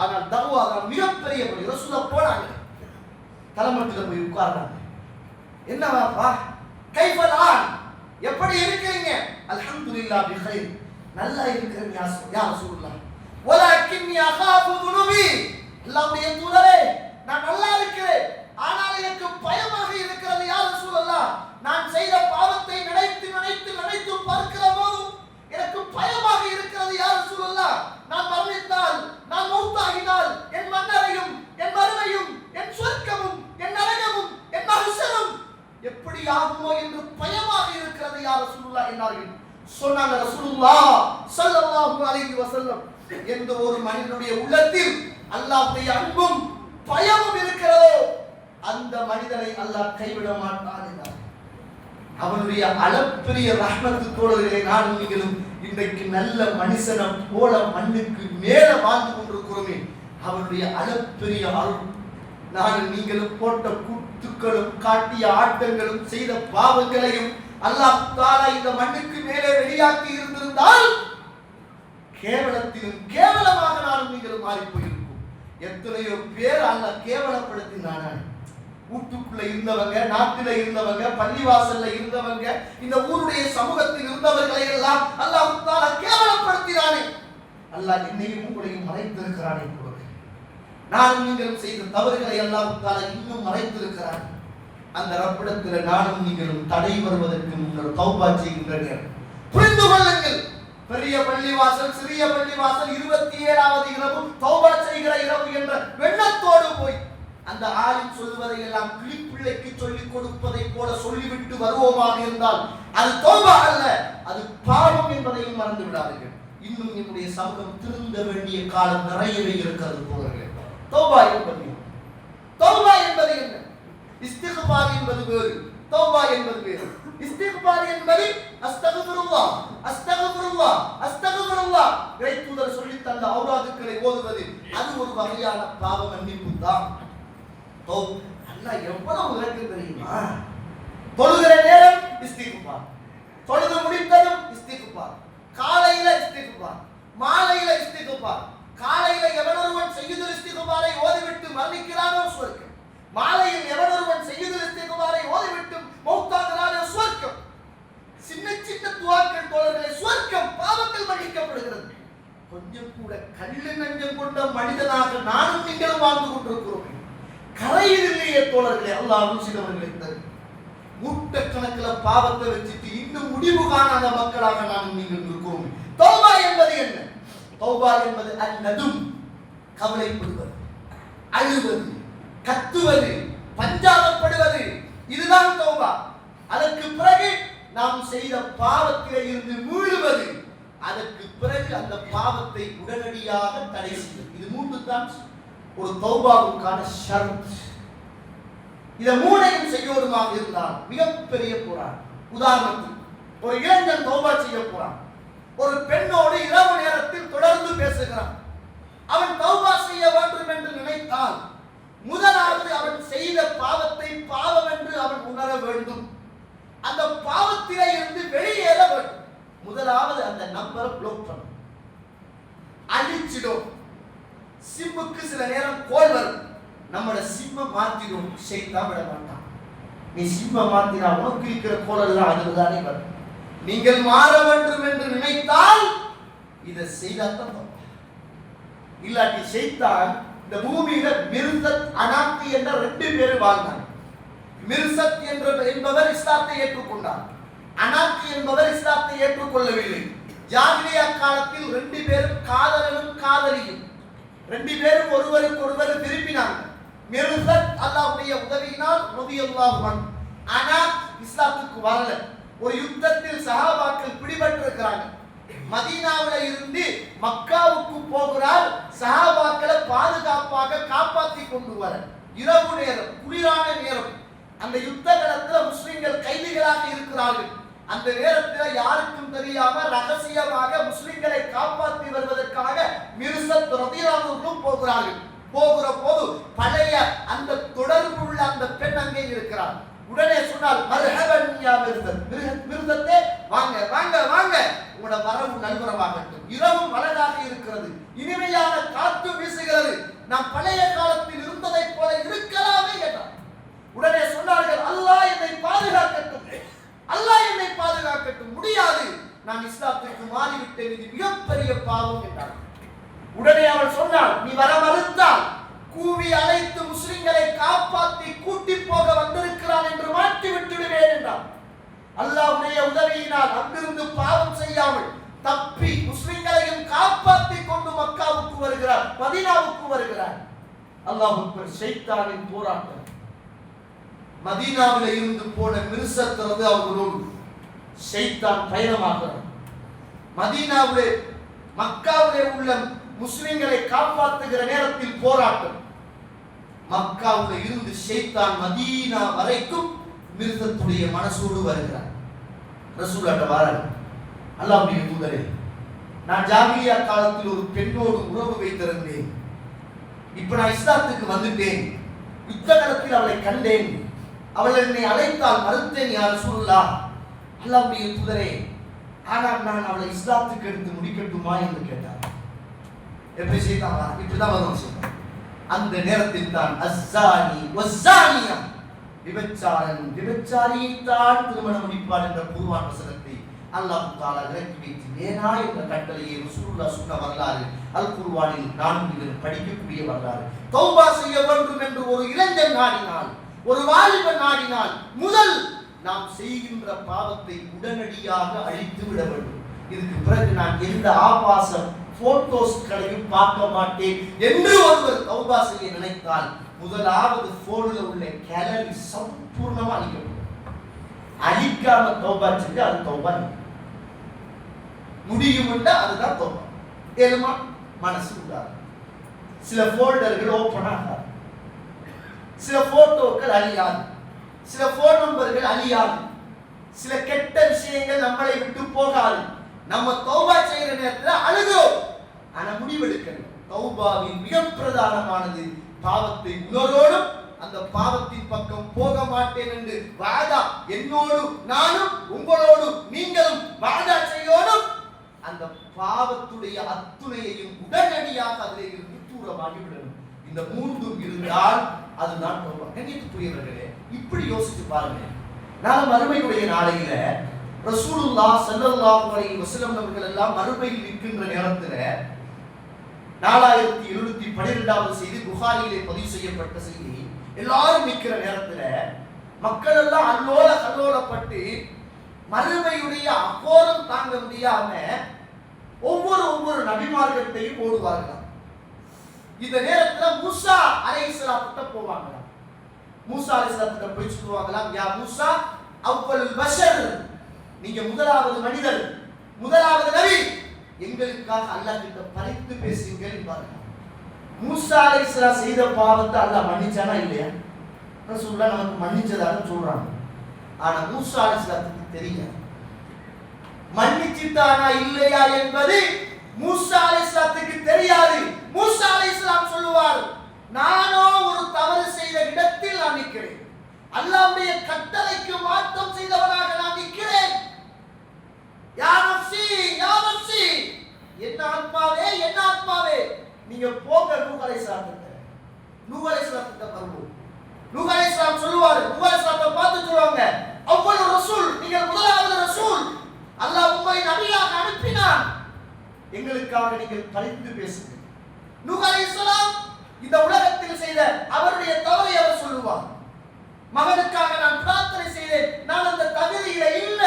ஆனால் தஅவா தான் மிகப்பெரிய பணி. ரசூலுல்லாஹ் போனாங்க, தலைமட்டில போய் உட்கார்றாங்க. என்னவாப்பா கைஃபலான், எப்படி இருக்கீங்க? அல்ஹம்துலில்லாஹ் பிகைர், நல்லா இருக்கிறேன் யா ரசூலுல்லாஹ். வலக்கின்னி அகாஃபு துனுபி, அல்லாஹ்வுடைய தூதரே நான் நல்லா இருக்கிறேன், ஆனால் எனக்கு பயமாக இருக்கிறது யா ரசூலுல்லாஹ். நான் செய்த பாவத்தை நினைத்து பார்க்கிற போது எனக்கு பயமாக இருக்கிறது யா ரசூலுல்லாஹ். நான் மரணித்தால், நான் மௌத்தாகினால் என் மன்னரையும் என் மறுமையும் என் சொர்க்கமும் என் நரகமும் என் மஹ்ஷரும் எப்படி ஆகுமோ என்று பயமாக இருக்கிறது யா ரசூலுல்லாஹ் என்றார்கள். சொன்னாங்க ரசூலுல்லாஹ் ஸல்லல்லாஹு அலைஹி வஸல்லம், எந்த ஒரு மனிதனுடைய உள்ளத்தில் அல்லாஹ்வுடைய அன்பும் பயமும் இருக்கிறதோ அந்த மனிதனை அல்லாஹ் கைவிட மாட்டான் என்றார். அவனுடைய அளப்பெரிய ரஹ்மத்து தோழர்களை நானும் நீங்களும் இன்றைக்கு நல்ல மனுஷனை போல மண்ணுக்கு மேல வாழ்ந்து கொண்டிருக்கிறோமே, அவனுடைய அளப்பெரிய அருள். நானும் நீங்களும் போட்ட கூத்துக்களும் காட்டிய ஆட்டங்களும் செய்த பாவங்களையும் அல்லாஹ் தஆலா இந்த மண்ணுக்கு மேலே வெளியாக்கி இருந்திருந்தால் கேவலத்திலும் கேவலமாக நானும் நீங்களும் மாறி போயிருக்கும். எத்தனையோ பேர் அல்லாஹ் கேவலப்படுத்தினானே. வீட்டுக்குள்ள இருந்தவங்க, நாட்டில இருந்தவங்க, பள்ளிவாசல்ல இருந்தவங்க, இந்த ஊருடைய சமூகத்தில் இருந்தவர்களை எல்லாம் அல்லாஹ் தஆலா கேவலப்படுத்தினானே. அல்லாஹ் என்னையும் உங்களையும் மறைத்திருக்கிறானே. நானும் நீங்களும் செய்த தவறுகளை அல்லாஹ் தஆலா இன்னும் மறைத்திருக்கிறான். அந்த ரப்பிடத்தில் நானும் நீங்களும் தடை வருவதற்கு முன்னர் தௌபா செய்கின்ற நேரம். புரிந்து கொள்ளுங்கள், பெரிய பள்ளிவாசல் சிறிய பள்ளிவாசல் 27வது இரவு தௌபா செய்கிற இரவு என்ற வெண்ணத்தோடு போய் அந்த ஆலிம் சொல்வதை எல்லாம் கிளிப்பிள்ளைக்கு சொல்லிக் கொடுப்பதை போல சொல்லிவிட்டு வருவோமாக இருந்தால் அது தௌபா அல்ல, அது பாவம் என்பதையும் மறந்து விடாதீர்கள். இன்னும் என்னுடைய சமூகம் திருந்த வேண்டிய காலம் நிறையவே இருக்கிறது தோழர்களே. தௌபா என்பது என்ன? இஸ்திக்பார் என்பது வேறு, தௌபா என்பது வேறு. இஸ்திக்பார் என்பது அஸ்தக்ஃபிருல்லாஹ் அஸ்தக்ஃபிருல்லாஹ் அஸ்தக்ஃபிருல்லாஹ் இறைத்தூதர் சொல்லித் தந்த ஔராதுக்களை ஓதுவது, அது ஒரு வகையான பாவ மன்னிப்பு தான். அல்லாஹ் எவ்வளவு இறக்கம் தெரியுமா? தொழுகிற நேரம் இஸ்திக்பார், தொழுது முடித்ததும் இஸ்திக்பார், காலையில இஸ்திக்பார், மாலையில இஸ்திக்பார். காலையில எவனொருவன் செய்யுதுல் இஸ்திக்பாரை ஓதிவிட்டு மரணிக்கிறானோ சொர்க்கம், மாலையில் எவனொருவன் செய்யுதுல் இஸ்திக்பாரை ஓதிவிட்டு மௌத்தாகிறானோ சொர்க்கம். சின்ன சின்ன துஆக்கள் தோழர்களே, சொர்க்கம், பாவங்கள் மன்னிக்கப்படுகிறது. கொஞ்சம் கூட கல்லு நெஞ்சம் கொண்ட மனிதனாக நானும் நீங்களும் வாழ்ந்து கொண்டிருக்கிறோம். கரையில் இல்லையே தோழர்களே, அல்லாஹ் அருள் செய்தவர்களை தரு. மூட்டக்கணக்கில் பாவத்தை வச்சுட்டு இன்னும் முடிவு காணாத மக்களாக நானும் நீங்கள் இருக்கிறோம். தௌபா என்பது என்ன? தௌபா என்பது அந்நதும், கவலைப்படுவது, அழுவது, கத்துவது, பஞ்சாபப்படுவது, இதுதான் தௌபா. அதற்கு பிறகு நாம் செய்த பாவத்திலே இருந்து மீளுவது, அதற்கு பிறகு அந்த பாவத்தை உடனடியாக தடை செய்வது. இது மூன்று தான் ஒரு தௌபாவுக்கான ஷர்த். இத மூணையும் செய்யோருமாக இருந்தால் மிகப்பெரிய போராட்டம். உதாரணத்துக்கு ஒரு இளைஞன் தௌபா செய்ய போறான், ஒரு பெண்ணோடு இரவு நேரத்தில் தொடர்ந்து பேசுகிறான். அவன் தௌபா செய்ய வேண்டும் என்று நினைத்தால் முதலாவது அவன் செய்த பாவத்தை பாவம் என்று அவன் உணர வேண்டும். அந்த பாவத்திலே இருந்து வெளியேற வேண்டும். முதலாவது அந்த நம்பரை ப்ளாக் பண்ண, அழிச்சிடும். சிம்முக்கு சில நேரம் கோல் வரும், நம்மளோட சிம்மை மாத்திடும். ஷைத்தான் விட மாட்டான். நீ சிம்மை மாத்தினா உனக்கு இருக்கிற கோல் எல்லாம் அதுதானே வரும். நீங்கள் மாற வேண்டும் என்று நினைத்தால் இதை செய்தாதான் தப்பு. இல்லாட்டி ஷைத்தான் இந்த பூமியில மிர்சத் அனாத்தி என்ற 2 பேர் வாழ்ந்தார். மிர்சத் என்பவர் இஸ்லாத்தை ஏற்றுக்கொண்டார், அனாத்தி என்பவர் இஸ்லாத்தை ஏற்றுக்கொள்ளவில்லை. ஜாகிலியா காலத்தில் 2 பேரும் காதலனும் காதலியும் 2 பேரும் ஒருவருக்கு ஒருவர் விரும்பினாங்க. மிர்சத் அல்லாஹ்வுடைய உதவியினால் ரலியல்லாஹு அன்ஹு, அனாத் இஸ்லாத்துக்கு வரல. ஒரு யுத்தத்தில் சஹாபாக்கள் பிடிபட்டிருக்கிறாங்க. மதீனாவில் இருந்து மக்காவுக்கு போகிறார். சஹாபாக்களை பாதுகாப்பாக காப்பாற்றி கொண்டு வர இரவு நேரம், குளிரான நேரம். அந்த யுத்த களத்தில் முஸ்லிம்கள் கைதிகளாக இருக்கிறார்கள். அந்த நேரத்தில் யாருக்கும் தெரியாம ரகசியமாக முஸ்லிம்களை காப்பாற்றி வருவதற்காக மிர்சத் ரலியல்லாஹு போகிறார்கள். போகிற போது பழைய அந்த தொடர்பு உள்ள அந்த பெண் அங்கே இருக்கிறார். உடனே சொன்னால் மர்ஹபன் யா மிர்சத்தே, வாங்க வாங்க வாங்க, உங்களோட வரவு நல்வரவாகட்டும். இரவும் அழகாக இருக்கிறது, இனிமையான காற்று வீசுகிறது, நாம் பழைய காலத்தில் இருந்ததை போல இருக்கலாமே என்றார். உடனே சொன்னார்கள், அல்லாஹ் என்னை பாதுகாக்கட்டும், அல்லாஹ் என்னை பாதுகாக்கட்டும், முடியாது, நான் இஸ்லாத்திற்கு மாறிவிட்டேன், இது மிகப்பெரிய பாவம் என்றார். உடனே அவள் சொன்னாள், நீ வர மறுத்தால் கூவி அழைத்து முஸ்லிம்களை காப்பாற்றி கூட்டி போக வந்திருக்கிறான் என்று மாற்றி விட்டுடுவேன் என்றார். அல்லாஹ்வுடைய உதவியினால் அங்கிருந்து பாவம் செய்யாமல் தப்பி முஸ்லிம்களையும் காப்பாற்றி கொண்டு மக்காவுக்கு வருகிறார், மதீனாவுக்கு வருகிறார். அல்லாஹ் அக்பர். ஷைத்தானின் போராட்டம். மதீனாவில் இருந்து போன மிர்சத் அவர்களோடு ஷைத்தான் பயணமாகிறார். மதீனாவிலே மக்காவிலே உள்ள முஸ்லிம்களை காப்பாற்றுகிற நேரத்தில் போராட்டம். மக்காவில் இருந்து ஷைத்தான் மதீனா வரைக்கும் மிர்சத்துடைய மனசோடு வருகிறார். ரசூலுல்லாஹ் வரார். அல்லாஹ்வுடைய தூதரே, நான் ஜாஹிலியா காலத்தில் ஒரு பெண்ணோடு உறவு வைத்திருந்தேன், இப்ப நான் இஸ்லாத்துக்கு வந்துட்டேன், யுத்த களத்தில் அவளை கண்டேன், அவள் என்னை அழைத்தால் மறுத்தேன் யா ரசூலுல்லாஹ். அல்லாஹ்வுடைய தூதரே, ஆனால் நான் அவளை இஸ்லாத்துக்கு எடுத்து முடிக்கட்டுமா என்று கேட்டார். எப்படி செய்தாங்க? இப்படிதான் வரும் செய்தாங்க. அந்த நேரத்தில் தான் அஸ்ஸானி வஸ்ஸானியா, விபச்சாரன் விபச்சாரியை தான் திருமணம் முடிப்பார் என்ற குர்ஆன் வசனத்தை அல்லாஹ் தஆலா இறக்கி வைத்து ஏனா என்ற கட்டளையை ரசூலுல்லாஹ் சொன்ன வரலாறு அல் குர்ஆனில் நாம் படிக்கக்கூடிய வரலாறு. தௌபா செய்ய வேண்டும் என்று ஒரு இளைஞன் நாடினால், ஒரு வாலிபன் நாடினால், முதல் நாம் செய்கின்ற பாவத்தை உடனடியாக அழித்து விட வேண்டும். இதுக்கு பிறகு நான் எந்த ஆபாசம் போட்டோஸ்களையும் பார்க்க மாட்டேன் என்று ஒருவர் தௌபா செய்ய நினைத்தால் முதலாவது போன்ல உள்ள கேலரி சம்பூர்ணமா அழிக்கப்படும். அழிக்காம தௌபா செஞ்சு அது தௌபா முடியும், அதுதான் தௌபா. ஏழுமா மனசு உண்டாது. சில போல்டர்கள் ஓபன் ஆகாது, சில போட்டோக்கள் அழியாது, சில போன் நம்பர்கள் அழியாது, சில கெட்ட விஷயங்கள் நம்மளை விட்டு போகாது. நம்ம தௌபா செய்யற நேரத்தில் அழுகிறோம், ஆனா முடிவெடுக்கணும். தௌபாவின் மிக பிரதானமானது பாவத்தை உணரோடும் அந்த பாவத்தின் பக்கம் போக மாட்டேன் என்று வாதா, என்னோடு நானும் உங்களோடு நீங்களும் வாதா செய்யணும். அந்த பாவத்துடைய அத்துணையையும் உடனடியாக அதிலே இருந்து தூரமாகி விடணும். இந்த மூன்றும் இருந்தால் அதுதான் தௌபா. கண்ணியத்துக்குரியவர்களே, இப்படி யோசிச்சு பாருங்க. நாளை மறுமையுடைய நாளையில ரசூலுல்லாஹ் ஸல்லல்லாஹு அலைஹி வஸல்லம் அவர்கள் எல்லாம் மறுமையில் நிற்கின்ற நேரத்தில் 4712வது செய்தி புகாரியிலே பதிவு செய்யப்பட்ட செய்தி. எல்லாரும் நிற்கிற நேரத்தில் மக்கள் எல்லாம் அல்லோல கல்லோலப்பட்டு மறுமையுடைய அகோரம் தாங்க முடியாம ஒவ்வொரு நபிமார்களையும் ஓடுவார்கள். இந்த நேரத்தில் மூசா அலைஹிஸ்ஸலாத்துட்ட போவாங்க. மூசா அலைஹிஸ்ஸலாத்துட்ட போய் சொல்லுவாங்களாம், யா மூசா அவ்வலுல் பஷர், நீங்க முதலாவது மனிதர், முதலாவது நபி, எங்களுக்காக அல்லாஹ் கிட்ட பரிந்து பேசுங்கள் என்பார்கள். மூசா அலைஹிஸ்ஸலாம் செய்த பாவத்தை அல்லாஹ் மன்னிச்சானா இல்லையா? ரசூலுல்லாஹ் நமக்கு மன்னிச்சதாக சொல்றாங்க. ஆனா மூசா அலைஹிஸ்ஸலாத்துக்கு தெரியாது மன்னிச்சிட்டானா இல்லையா என்பது. மூசா அலைஹிஸ்ஸலாத்துக்கு தெரியாது. மூசா அலைஹிஸ்ஸலாம் சொல்லுவார், நானோ ஒரு தவறு செய்த இடத்தில் நான் நிற்கிறேன், அல்லாஹ்வுடைய கட்டளைக்கு மாற்றம் செய்தவனாக நான் நிற்கிறேன். யா நஃப்ஸி யா நஃப்ஸி, என்ன ஆத்மாவே என்ன ஆத்மாவே, நீங்க போங்க நூஹ் அலைஹிஸ்ஸலாத்துக்கு. நூஹ் அலைஹிஸ்ஸலாத்துக்கு வருவோம். நூஹ் அலைஹிஸ்ஸலாம் சொல்லுவார், நூஹ் அலைஹிஸ்ஸலாத்தை பார்த்து சொல்லுவாங்க, அவ்வளவு ரசூல், நீங்கள் முதலாவது ரசூல், அல்லாஹ் உம்மை நபியாக அனுப்பினான், எங்களுக்காக நீங்கள் பரிந்து பேசுங்கள். நூஹ் அலைஹிஸ்ஸலாம் இந்த உலகத்தில் செய்த அவருடைய தவறை அவர் சொல்லுவார். மகனுக்காக நான் பிரார்த்தனை செய்தேன், நான் அந்த தகுதியில இல்ல,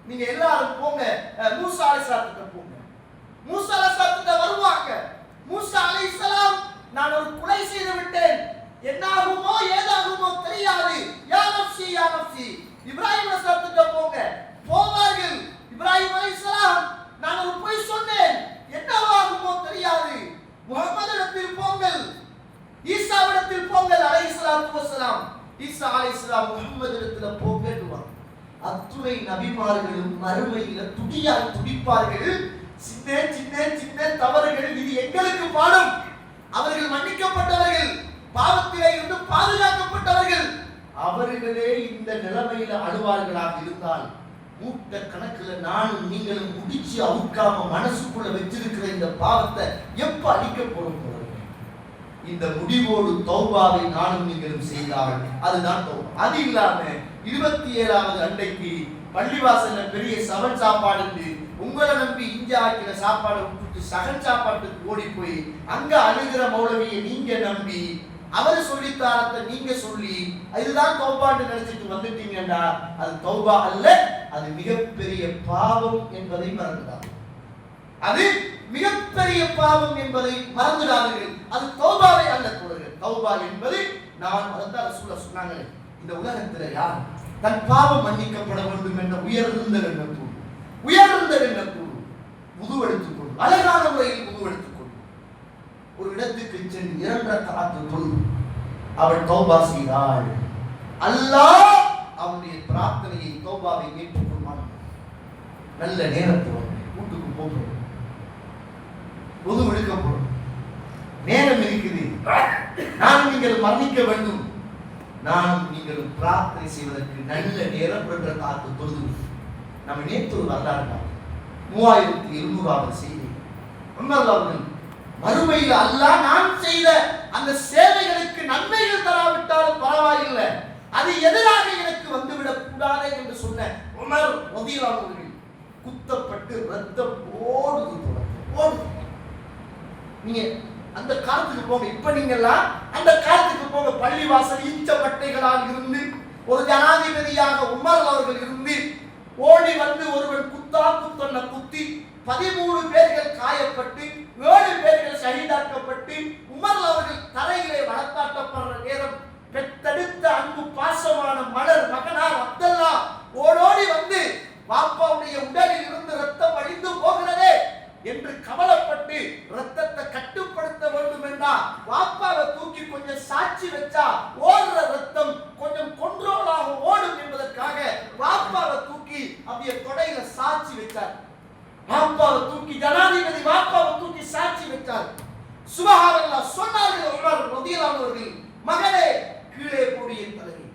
நீங்க எல்லாரும் போங்க மூசா அலைஹிஸ்ஸலாத்துக்கு போங்க. மூசா அலைஹிஸ்ஸலாத்துக்கு வருவாங்க. மூசா அலைஹிஸ்ஸலாம், நான் ஒரு கொலை செய்து விட்டேன், என்னாகுமோ ஏதாகுமோ தெரியாது, யா நஃப்ஸி யா நஃப்ஸி. இப்ராஹிம் அலைஹிஸ்ஸலாத்துக்கு போங்க. போவார்கள். இப்ராஹிம் அலைஹிஸ்ஸலாம் நான் ஒரு பொய் சொன்னேன், என்னவாகுமோ தெரியாது, முஹம்மதிடத்தில் போங்கள், ஈசாவிடத்தில் போங்கள் அலைஹிஸ்ஸலாத்து வஸலாம். ஈசா அலைஹிஸ்ஸலாம் முஹம்மதிடத்துல போங்கேடுவார். அத்துணை நபிமார்களும் மறுமையில துடியால் துடிப்பார்கள். சின்ன சின்ன சின்ன தவறுகள் இது எங்களுக்கு பாடம். அவர்கள் மன்னிக்கப்பட்டவர்கள், பாவத்திலே இருந்து பாதுகாக்கப்பட்டவர்கள். அவர்களே இந்த நிலைமையில அழுவார்களாக இருந்தால் மூட்ட கணக்குல நானும் நீங்களும் முடிச்சு அவுக்காம மனசுக்குள்ள வச்சிருக்கிற இந்த பாவத்தை எப்ப அழிக்க போறோம்? இந்த முடிவோடு தௌபாவை நானும் நீங்களும் செய்தால் அதுதான் தௌபா. அது இல்லாம 27வது அன்றைக்கு பள்ளிவாசல்ல பெரிய சவன் சாப்பாடு இருந்து உங்களை நம்பி இங்க ஆக்கிற சாப்பாடை விட்டுட்டு சகன் சாப்பாட்டுக்கு ஓடி போய் அங்க அழுகிற மௌலவியை நீங்க நம்பி அவர் சொல்லித்தாரத்தை நீங்க சொல்லி இதுதான் தௌபான்னு நினைச்சிட்டு வந்துட்டீங்கன்னா அது தௌபா அல்ல, அது மிகப்பெரிய பாவம் என்பதை மறந்துடாது. அது மிகப்பெரிய பாவம் என்பதை மறந்துடாதீர்கள். அது தௌபாவை அல்ல தோழர்கள். தௌபா என்பது நான் அதான் ரசூலுல்லாஹ் சொன்னாங்களே, இந்த உலகத்துல யார் தன் பாவம் மன்னிக்கப்பட வேண்டும் என்ற உயர்ந்த எண்ணத்தோடு wudu எடுத்துக்கொண்டு அழகான முறையில் wudu எடுத்துக்கொண்டு ஒரு இடத்துக்கு சென்று 2 ரக்அத் தொழுது அவள் தௌபா செய்தாள். அல்லாஹ் அவனுடைய பிரார்த்தனையை தௌபாவை ஏற்றுக்கொள்வான். நல்ல நேரத்தோடு வீட்டுக்கு போகிறோம், wudu எடுக்க போறோம், நேரம் இருக்குது, நான் நீங்கள் மன்னிக்க வேண்டும், நான் நீங்கள் பிரார்த்தனை செய்வதற்கு நல்ல நேரம் 2 ரக்அத் தொழுது. நம்ம நேற்று வரலாறு 3200வது செய்தி. உமர் அவர்கள் மறுமையில் அல்லாஹ் நான் செய்த அந்த சேவைகளுக்கு நன்மைகள் தராவிட்டாலும் பரவாயில்லை, அது எதிராக எனக்கு வந்துவிடக் கூடாது என்று சொன்ன உமர் ரலியல்லாஹு அன்ஹு குத்தப்பட்டு ரத்தம் ஓடுது. நீங்க அந்த காலத்துக்கு போங்க, இப்ப நீங்கெல்லாம் அந்த காலத்துக்கு போங்க. பள்ளிவாசல் ஈச்ச பட்டைகளால் இருந்து ஒரு ஜனாதிபதியாக உமர் அவர்கள் இருந்து ஓடி வந்து ஒருவன் குத்தொன்ன குத்தி 13 பேர்கள் காயப்பட்டு 7 பேர்கள் ஷஹீதாக்கப்பட்டு உமர் அவர்கள் தரையிலே வளர்த்தாட்டப்படுற நேரம் பெத்தெடுத்த அன்பு பாசமான மலர் மகனார் அப்துல்லா ஓடோடி வந்து வாப்பாவுடைய உடலில் இருந்து ரத்தம் வழிந்து போகிறதே என்று கவலைப்பட்டு ரத்தத்தை கட்டுப்படுத்த வேண்டும் என்றா வாப்பாவை தூக்கி கொஞ்சம் சாட்சி வச்சா ஓடுற ரத்தம் கொஞ்சம் கொன்றோலாக ஓடும் என்பதற்காக வாப்பாவை தூக்கி அப்படியே தொடையில சாட்சி வச்சார். வாப்பாவை தூக்கி ஜனாதிபதி வாப்பாவை தூக்கி சாட்சி வச்சார். சுபஹானல்லாஹ் சொன்னார்கள் உமர் ரலியல்லாஹு அன்ஹு, மகனே கீழே போடிய தலையை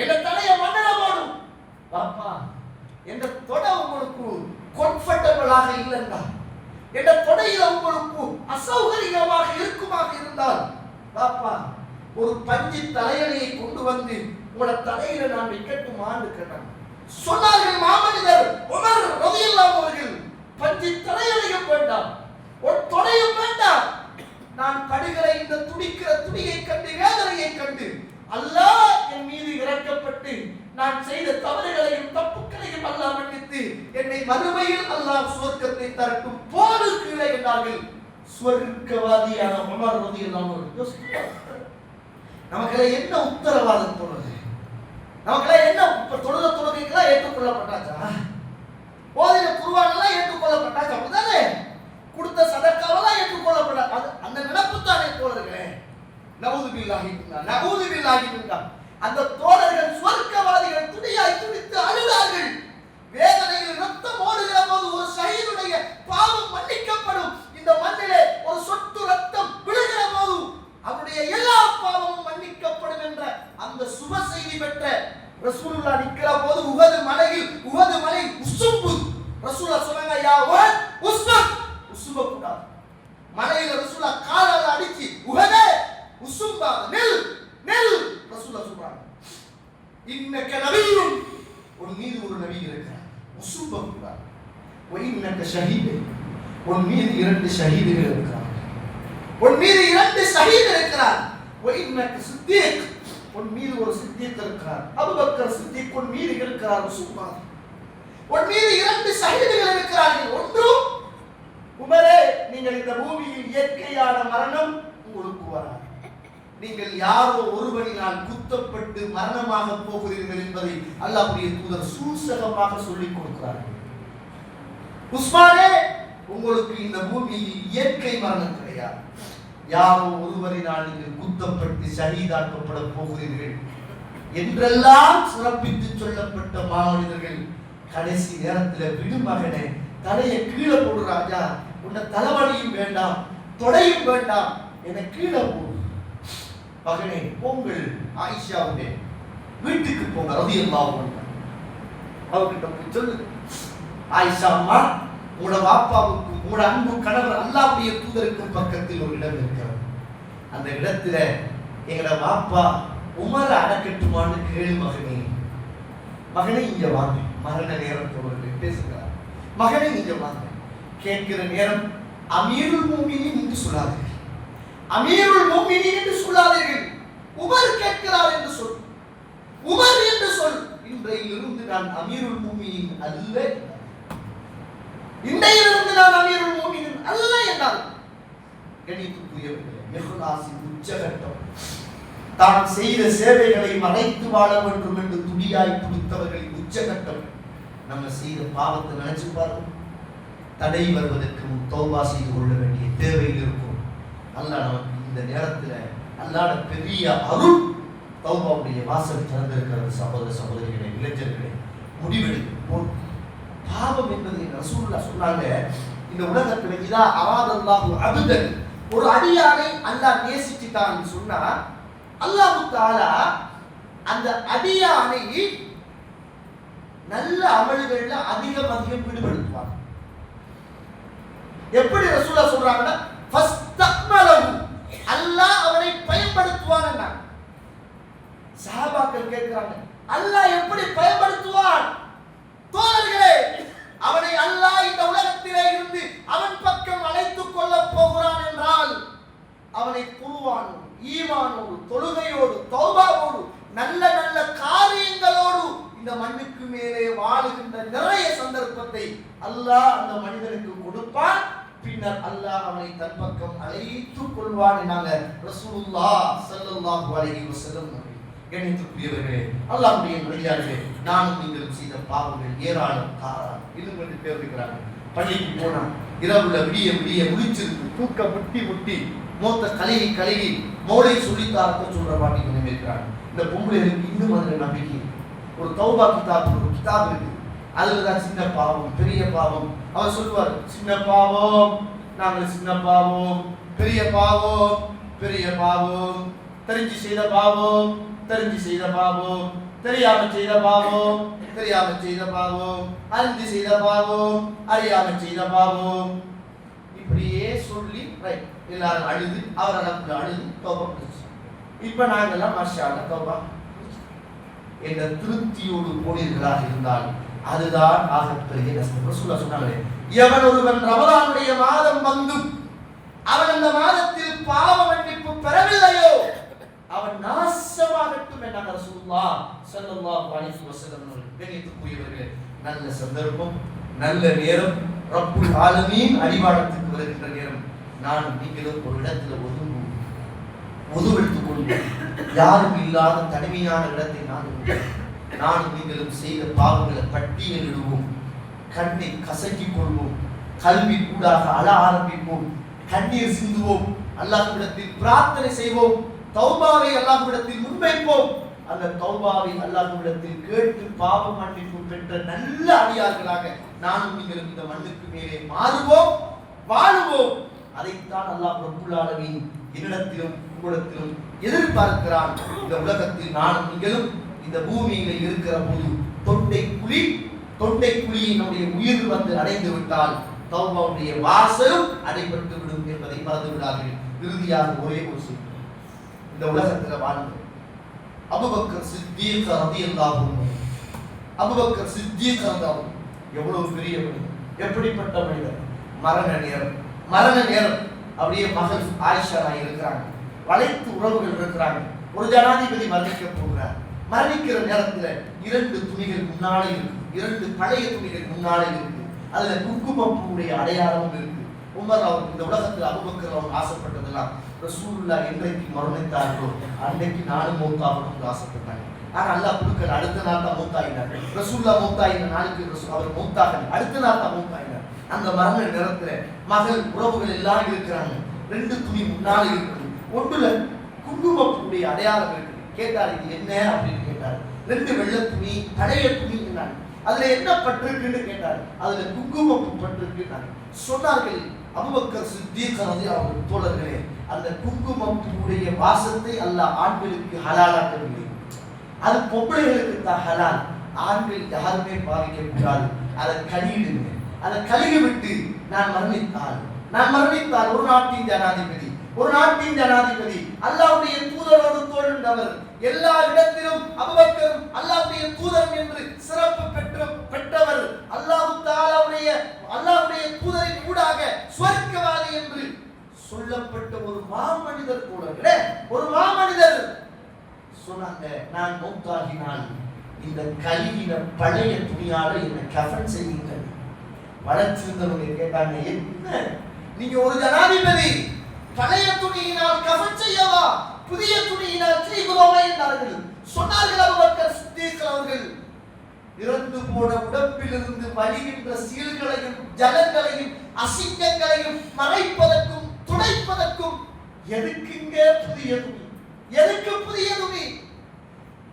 என்ற தலையை மண்ணல போடும். பாப்பா என்ற தொடை உங்களுக்கு கம்ஃபர்டபிளாக இல்லைன்னா, என்ற தொடையில உங்களுக்கு அசௌகரியமாக இருக்குமாக இருந்தால் பாப்பா ஒரு பஞ்சு தலையணையை கொண்டு வந்து உங்களோட தலையில நான் வைக்கட்டுமான்னு கேட்டாங்க. சொன்னார்கள் மாமனிதர் உமர் ரலியல்லாஹு அன்ஹு, பஞ்சு தலையணையும் வேண்டாம், ஒரு தொடையும் வேண்டாம், நான் படுகிற இந்த துடிக்கிற துடியை கண்டு வேதனையை கண்டு அல்லாஹ் என் மீது இறக்கப்பட்டு நான் செய்த தவறுகளையும் தப்புக்களையும் அல்லாஹ் மன்னித்து என்னை மறுமையில் அல்லாஹ் சுவர்க்கத்தை தரட்டும் போடு கீழே என்றார்கள். சுவர்க்கவாதியான உமர் ரலியல்லாஹு அன்ஹு நமக்கு என்ன உத்தரவாதம் தோணுது? நமக்கு என்ன தொழுகைகளா ஏற்றுக்கொள்ளப்பட்டாச்சா? ஓதின குர்ஆனெல்லாம் ஏற்றுக்கொள்ளப்பட்டாச்சா? அப்படிதானே? கொடுத்த சதக்காவெல்லாம் ஏற்றுக்கொள்ளப்பட்டா அந்த நினைப்பு தானே தோழர்களே. நஊது பில்லாஹி மின்ஹா. அந்த தோழர்கள் சுவர்க்கவாதிகள் துடியாய் துடித்து அழுதார்கள். வேதனையில் ரத்தம் ஓடுகிற போது ஒரு ஷஹீதுடைய பாவம் மன்னிக்கப்படும். இந்த மண்ணிலே ஒரு சொட்டு ரத்தம் விழுகிற போது அவருடைய எல்லா பாவமும் மன்னிக்கப்படும் என்ற அந்த சுப செய்தி பெற்ற ரசூலுல்லாஹ் நிக்கிற போது உஹது மலை உசும்பு. ரசூலுல்லாஹ் சொன்னாங்க, யா உஹத் உஸ்பக், உசும்ப கூடாது. மலையில ரசூலுல்லாஹ் காலால அடிச்சு உஹதே உசும்பா நெல் ரசூலுல்லாஹ் சொல்றாங்க, இன்னக நபியும், உன் மீது ஒரு நபி இருக்கிறார், உசும்ப கூடாது. வ இன்னக ஷஹீத், உன் மீது 2 ஷஹீதுகள் இருக்கிறார், உன் மீது 2 ஷஹீத் இருக்கிறார். வ இன்னக சித்தீக், உன் மீது ஒரு சித்தீக் இருக்கிறார், அபூபக்கர் சித்தீக் உன் மீது இருக்கிறார். உசும்பா, உன் மீது 2 ஷஹீதுகள் இருக்கிறார்கள். ஒன்று உமரே, நீங்கள் இந்த பூமியில் இயற்கையான மரணம் உங்களுக்கு வராது, நீங்கள் யாரோ ஒருவனினால் குத்தப்பட்டு மரணமாக போகிறீர்கள் என்பதை அல்லாஹ்வுடைய தூதர் சூசகமாக சொல்லிக் கொடுக்கிறார்கள். உஸ்மானே, உங்களுக்கு இந்த பூமியில் இயற்கை மரணம் கிடையாது. யாரோ ஒருவரினால் நீங்கள் குத்தப்பட்டு ஷஹீதாக்கப்பட போகிறீர்கள் என்றெல்லாம் சிறப்பித்து சொல்லப்பட்ட மாமனிதர்கள் கடைசி நேரத்தில் விடுமகனே தலையை கீழே போடு ராஜா, உன்னை தலைவலியும் வேண்டாம் தொடையும் வேண்டாம் என கீழே போடு மகனே, பொங்கல் ஆயிஷாவுடைய வீட்டுக்கு போங்க ரலியல்லாஹு அன்ஹா. அவர்கிட்ட போய் சொல்லு, ஆயிஷா அம்மா, உங்களோட வாப்பாவுக்கு உங்களோட அன்பு கணவர் அல்லாஹ்வுடைய தூதருக்கு பக்கத்தில் ஒரு இடம் இருக்கிறது. அந்த இடத்துல எங்களோட வாப்பா உமர அடக்கட்டுமான்னு கேளு மகனே. மகனே இங்க வாங்க, மரண நேரத்தோடு பேசுகிறார். மகனே இங்க வாங்க, கேட்கிற நேரம் அமீருல் முஃமினீன் என்று சொல்லாதீர்கள், அமீருல் முஃமினீன் என்று சொல்லாதீர்கள், உமர் கேட்கிறார் என்று சொல், உமர் என்று சொல். இன்றையிலிருந்து நான் அமீருல் முஃமினீன் அல்ல, இன்றையிலிருந்து நான் அமீருல் முஃமினீன் அல்ல என்றார். கணித்துக்குரியவர்களே, இஹ்லாஸின் உச்சகட்டம், தான் செய்த சேவைகளை மறைத்து வாழ வேண்டும் என்று துடியாய் துடித்தவர்களின் உச்சகட்டம். நம்ம செய்த பாவத்தை நினைச்சு பாருங்க. தடை வருவதற்கு தௌபா செய்து கொள்ள வேண்டிய தேவையில் இருக்கும். அல்லாஹ் நமக்கு இந்த நேரத்தில் அல்லாஹ் பெரிய அருள் தௌபாவுடைய வாசல் திறந்திருக்கிறது. சகோதர சகோதரிகளே, இளைஞர்களே, முடிவெடுக்கும் பாவம் என்பதை ரசூலுல்லாஹ் சொன்னாங்க. இந்த உலகத்தில் இதா அராதல்லாஹு அப்தன், ஒரு அடியானை அல்லாஹ் நேசிச்சிட்டான்னு சொன்னா அல்லாஹ் தஆலா அந்த அடியானை நல்ல அமல்கள்ல அதிகம் விடுபடுத்துவார். எப்படி ரசூலுல்லாஹ் சொல்றாங்கன்னா, ஃபஸ்தக்மலஹு, அல்லாஹ் அவனை பயன்படுத்துவான். சஹாபாக்கள் கேட்கிறாங்க, அல்லாஹ் எப்படி பயன்படுத்துவான்? தோழர்களே, அவனை அல்லாஹ் இந்த உலகத்திலே இருந்து அவன் பக்கம் அழைத்துக் கொள்ள போகிறான் என்றால் அவனை குர்ஆனோடு, ஈமானோடு, தொழுகையோடு, தௌபாவோடு, நல்ல நல்ல காரியங்களோடு இந்த மண்ணுக்கு மேலே வாழுகின்ற நிறைய சந்தர்ப்பத்தை அல்லாஹ் அந்த மனிதனுக்கு கொடுப்பான். பின்னர் அல்லாஹ் அவனை தன் பக்கம் அழைத்துக் கொள்வான் என்னாங்க ரசூலுல்லாஹ் ஸல்லல்லாஹு அலைஹி வஸல்லம். கணித்துக்குரியவர்களே, அல்லாஹ்வுடைய நல்லடியார்களே, நானும் நீங்களும் செய்த பாவங்கள் ஏராளம் காரணம். இன்னும் கொஞ்சம் பேர் இருக்கிறாங்க, பள்ளிக்கு போனா இரவுல விடிய விடிய முழிச்சிருக்கு, தூக்க முட்டி முட்டி மூத்த கலகி கலகி மௌலை சொல்லித்தாரத்தை சொல்ற பாட்டி கொஞ்சம் இருக்கிறாங்க. இந்த பொம்பளைகளுக்கு இன்னும் அதில் நம்பிக்கை. ஒரு தௌபா கிதாப், ஒரு கிதாப் இருக்கு, அதுலதான் சின்ன பாவம் பெரிய பாவம். அவர் சொல்லுவார், சின்ன பாவம் நாங்கள் சின்ன பாவம், பெரிய பாவம் பெரிய பாவம், தெரிஞ்சு செய்த பாவம் தெரிஞ்சு செய்த பாவம், தெரியாம செய்த பாவம் தெரியாம செய்த பாவம், அறிந்து செய்த பாவம் அறியாம செய்த பாவம். இப்படியே சொல்லி எல்லாரும் அழுது அவர் அழுது தௌபா முடிச்சு. இப்ப நாங்கெல்லாம் மாஷா அல்லாஹ் தௌபா என்ற திருப்தியோடு போனீர்களாக இருந்தால் அதுதான் ஆகப்பெரிய நஷ்டம். ரசூலுல்லாஹ் சொன்னாங்களே, எவன் ஒருவன் ரமலானுடைய மாதம் வந்தும் அவன் அந்த மாதத்தில் பாவ மன்னிப்பு பெறவில்லையோ அவன் நாசமாகட்டும் என்றாங்க ரசூலுல்லாஹ் ஸல்லல்லாஹு அலைஹி வஸல்லம். கண்ணியத்துக்குரியவர்களே, நல்ல சந்தர்ப்பம், நல்ல நேரம், ரப்புல் ஆலமீன் அடிவாளத்துக்கு வருகின்ற நேரம். நானும் நீங்களும் ஒரு இடத்துல ஒதுவெடுத்துக் கொள்வோம். யாரும் இல்லாத தனிமையான இடத்தை நானும் நீங்களும் செய்த பாவங்களை பட்டியலிடுவோம், கண்ணை கசக்கிக் கொள்வோம், கல்வி கூடாக அழ ஆரம்பிப்போம், கண்ணீர் சிந்துவோம், அல்லாஹ்விடத்தில் பிரார்த்தனை செய்வோம், தௌபாவை அல்லாஹ்விடத்தில் முன்வைப்போம். அந்த தௌபாவை அல்லாஹ்விடத்தில் கேட்டு பாவ மன்னிப்பு பெற்ற நல்ல அடியார்களாக நானும் நீங்களும் இந்த மண்ணுக்கு மேலே மாறுவோம், வாழுவோம். அதைத்தான் அல்லாஹ் ரப்புல் ஆலமீன் என்னிடத்திலும் உங்களிடத்திலும் எதிர்பார்க்கிறான். இந்த உலகத்தில் நானும் நீங்களும் இந்த பூமியில இருக்கிற போது தொண்டை குழியை நம்முடைய உயிர் வந்து அடைந்து விட்டால் தௌபாவுடைய வாசலும் அடைபட்டு விடும் என்பதை மறந்து விடாதீர்கள். இறுதியாக ஒரே ஒரு செய்தி, இந்த உலகத்தில் வாழ்ந்த அபூபக்கர் சித்தீக் ரலியல்லாஹு அன்ஹு, அபூபக்கர் சித்தீக் ரலியல்லாஹு அன்ஹு எவ்வளவு பெரிய மனிதர், எப்படிப்பட்ட மனிதர். மரண நேரம் அப்படியே மகள் ஆயிஷா இருக்கிறாங்க, வளைத்து உறவுகள் இருக்கிறாங்க, ஒரு ஜனாதிபதி மரணிக்க போகிறார். மரணிக்கிற நேரத்துல 2 துணிகள் முன்னாலே இருக்கு, 2 பழைய துணிகள் முன்னாலே இருக்கு, அதுல குங்குமப்பூவுடைய அடையாளமும் இருக்கு. உமர் அவர் இந்த உலகத்தில் அபூபக்கர் அவர் ஆசைப்பட்டதெல்லாம் ரசூலுல்லாஹ் என்றைக்கு மரணித்தார்களோ அன்றைக்கு நானும் மௌத்தாகணும்னு ஆசைப்பட்டாங்க. ஆனா அல்லாஹ் கொடுக்கல, அடுத்த நாள் தான் மௌத்தாயினார். ரசூலுல்லாஹ் மௌத்தாயின நாளைக்கு அவர் மௌத்தாகல, அடுத்த நாள் தான் மௌத்தாயினார். அந்த மரண நேரத்துல மகள் உறவுகள் எல்லாம் இருக்கிறாங்க. 2 துணி முன்னால இருக்குது. ஒன்றுல குங்குமப்புடைய அடையாளம் இருக்கு. கேட்டார், இது என்ன அப்படின்னு கேட்டார். 2 வெள்ளை துணி, பழைய துணி. அதுல என்ன பட்டிருக்குன்னு கேட்டார். அதுல குங்குமப்பு பட்டிருக்கு. சொன்னார்கள், அபூபக்கர் சித்தீக் ரலியல்லாஹு அன்ஹு தோழர்களே, அந்த குங்குமப்புடைய வாசத்தை அல்லாஹ் ஆண்களுக்கு ஹலாலாக்கவில்லை. அது பொம்பளைகளுக்கு தான் ஹலால். ஆண்கள் யாருமே பாவிக்க கூடாது. அதை கழுவிடுங்க. அதை கழுவி விட்டு நான் மரணித்தால் ஒரு நாட்டின் ஜனாதிபதி அல்லாஹ்வுடைய தூதரோடு தோழ்ந்தவர், எல்லா இடத்திலும் அபூபக்கர் அல்லாஹ்வுடைய தூதர் என்று சிறப்பு பெற்றவர், அல்லாஹ்வுடைய தூதரின் ஊடாக சுவர்க்கவாதி என்று சொல்லப்பட்ட ஒரு மாமனிதர் தோழர்களே, ஒரு மாமனிதர் சொன்னாங்க, நான் மௌத்தாகினால் இந்த கழுவின பழைய துணியால என்ன கஃன் செய்யுங்கள். வளர்ச்சிருந்தவங்க கேட்டாங்க, என்ன நீங்க ஒரு ஜனாதிபதி, பழைய துணியினால் கஃன் செய்யவா, புதிய துணியினால் செய்கிறோமா என்றார்கள். சொன்னார்கள் அபூபக்கர் சித்தீக் அவர்கள், இறந்து போன உடம்பிலிருந்து வலிகின்ற சீல்களையும் ஜலங்களையும் அசிங்கங்களையும் மறைப்பதற்கும் துடைப்பதற்கும் எதுக்குங்க புதிய துணி? எதுக்கு புதிய துணி?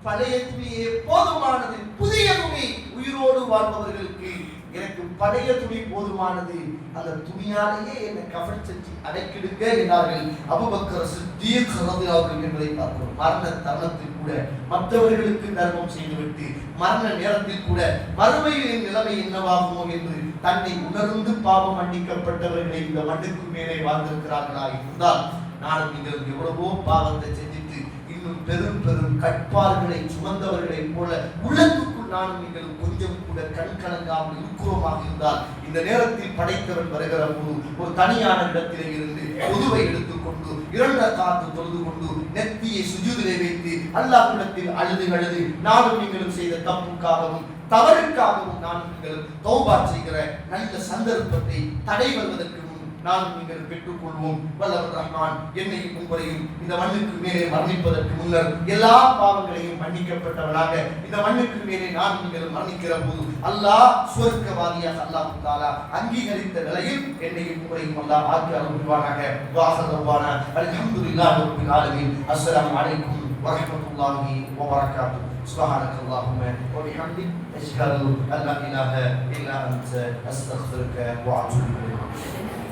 பழைய துணியே போதுமானது. புதிய துணி உயிரோடு வாழ்பவர்களுக்கு எனக்கு பழைய துணி போதுமானது. அந்த துணியாலேயே என்னை கஃன் செஞ்சு அடைக்கிடுங்க என்றார்கள் அபூபக்கர் சித்தீக் ரலியல்லாஹு அன்ஹு என்பதை பார்க்கிறோம். மரண தருணத்தில் கூட மற்றவர்களுக்கு தர்மம் செய்துவிட்டு மரண நேரத்தில் கூட மறுமையின் நிலைமை என்னவாகுமோ என்று தன்னை உணர்ந்து பாவம் மன்னிக்கப்பட்டவர்களை இந்த மண்ணுக்கு மேலே வாழ்ந்திருக்கிறார்களா இருந்தால் நானும் நீங்கள் எவ்வளவோ பாவத்தை செஞ்சுட்டு இன்னும் பெரும் பெரும் கட்பார்களை சுமந்தவர்களை போல உள்ளத்துக்குள் நானும் நீங்கள் கொஞ்சம் கூட கண் கலங்காமல் இருக்கிறோமாக இருந்தால் இந்த நேரத்தில் படைத்தவன் வருகிற போது ஒரு தனியான இடத்திலே இருந்து பொதுவை எடுத்துக்கொண்டு 2 ரக்காத் தொழுது கொண்டு நெத்தியை சுஜூதிலே வைத்து அல்லாஹ்விடத்தில் அழுது நானும் நீங்களும் செய்த தப்புக்காகவும் தவறுக்காகவும் நானும் நீங்கள் தௌபா செய்கிற நல்ல சந்தர்ப்பத்தை தடை வருவதற்கு நாம் நீங்கள் பெற்றுக்கொள்வோம். வல்லவர் ரஹ்மான் என்னையும் உங்களையும் இந்த மண்ணுக்கு மேலே மரணிப்பதற்கு முன்னர் எல்லா பாவங்களையும் மன்னிக்கப்பட்டவனாக இந்த மண்ணுக்கு மேலே நாம் நீங்கள் மரணிக்கிற போது அல்லாஹ் சுவர்க்கவாதியாக அல்லாஹ் தஆலா அங்கீகரித்த நிலையில் என்னையும் உங்களையும் அல்லாஹ் ஆக்கி அருள்வானாக. வாஹதவானா அல்ஹம்துலில்லாஹி ரப்பில் ஆலமீன். அஸ்ஸலாமு அலைக்கும் வரஹ்மத்துல்லாஹி வபரகாத்துஹு. سبحانك اللهم وبحمدك أشهد أن لا إله إلا أنت أستغفرك وأتوب إليك.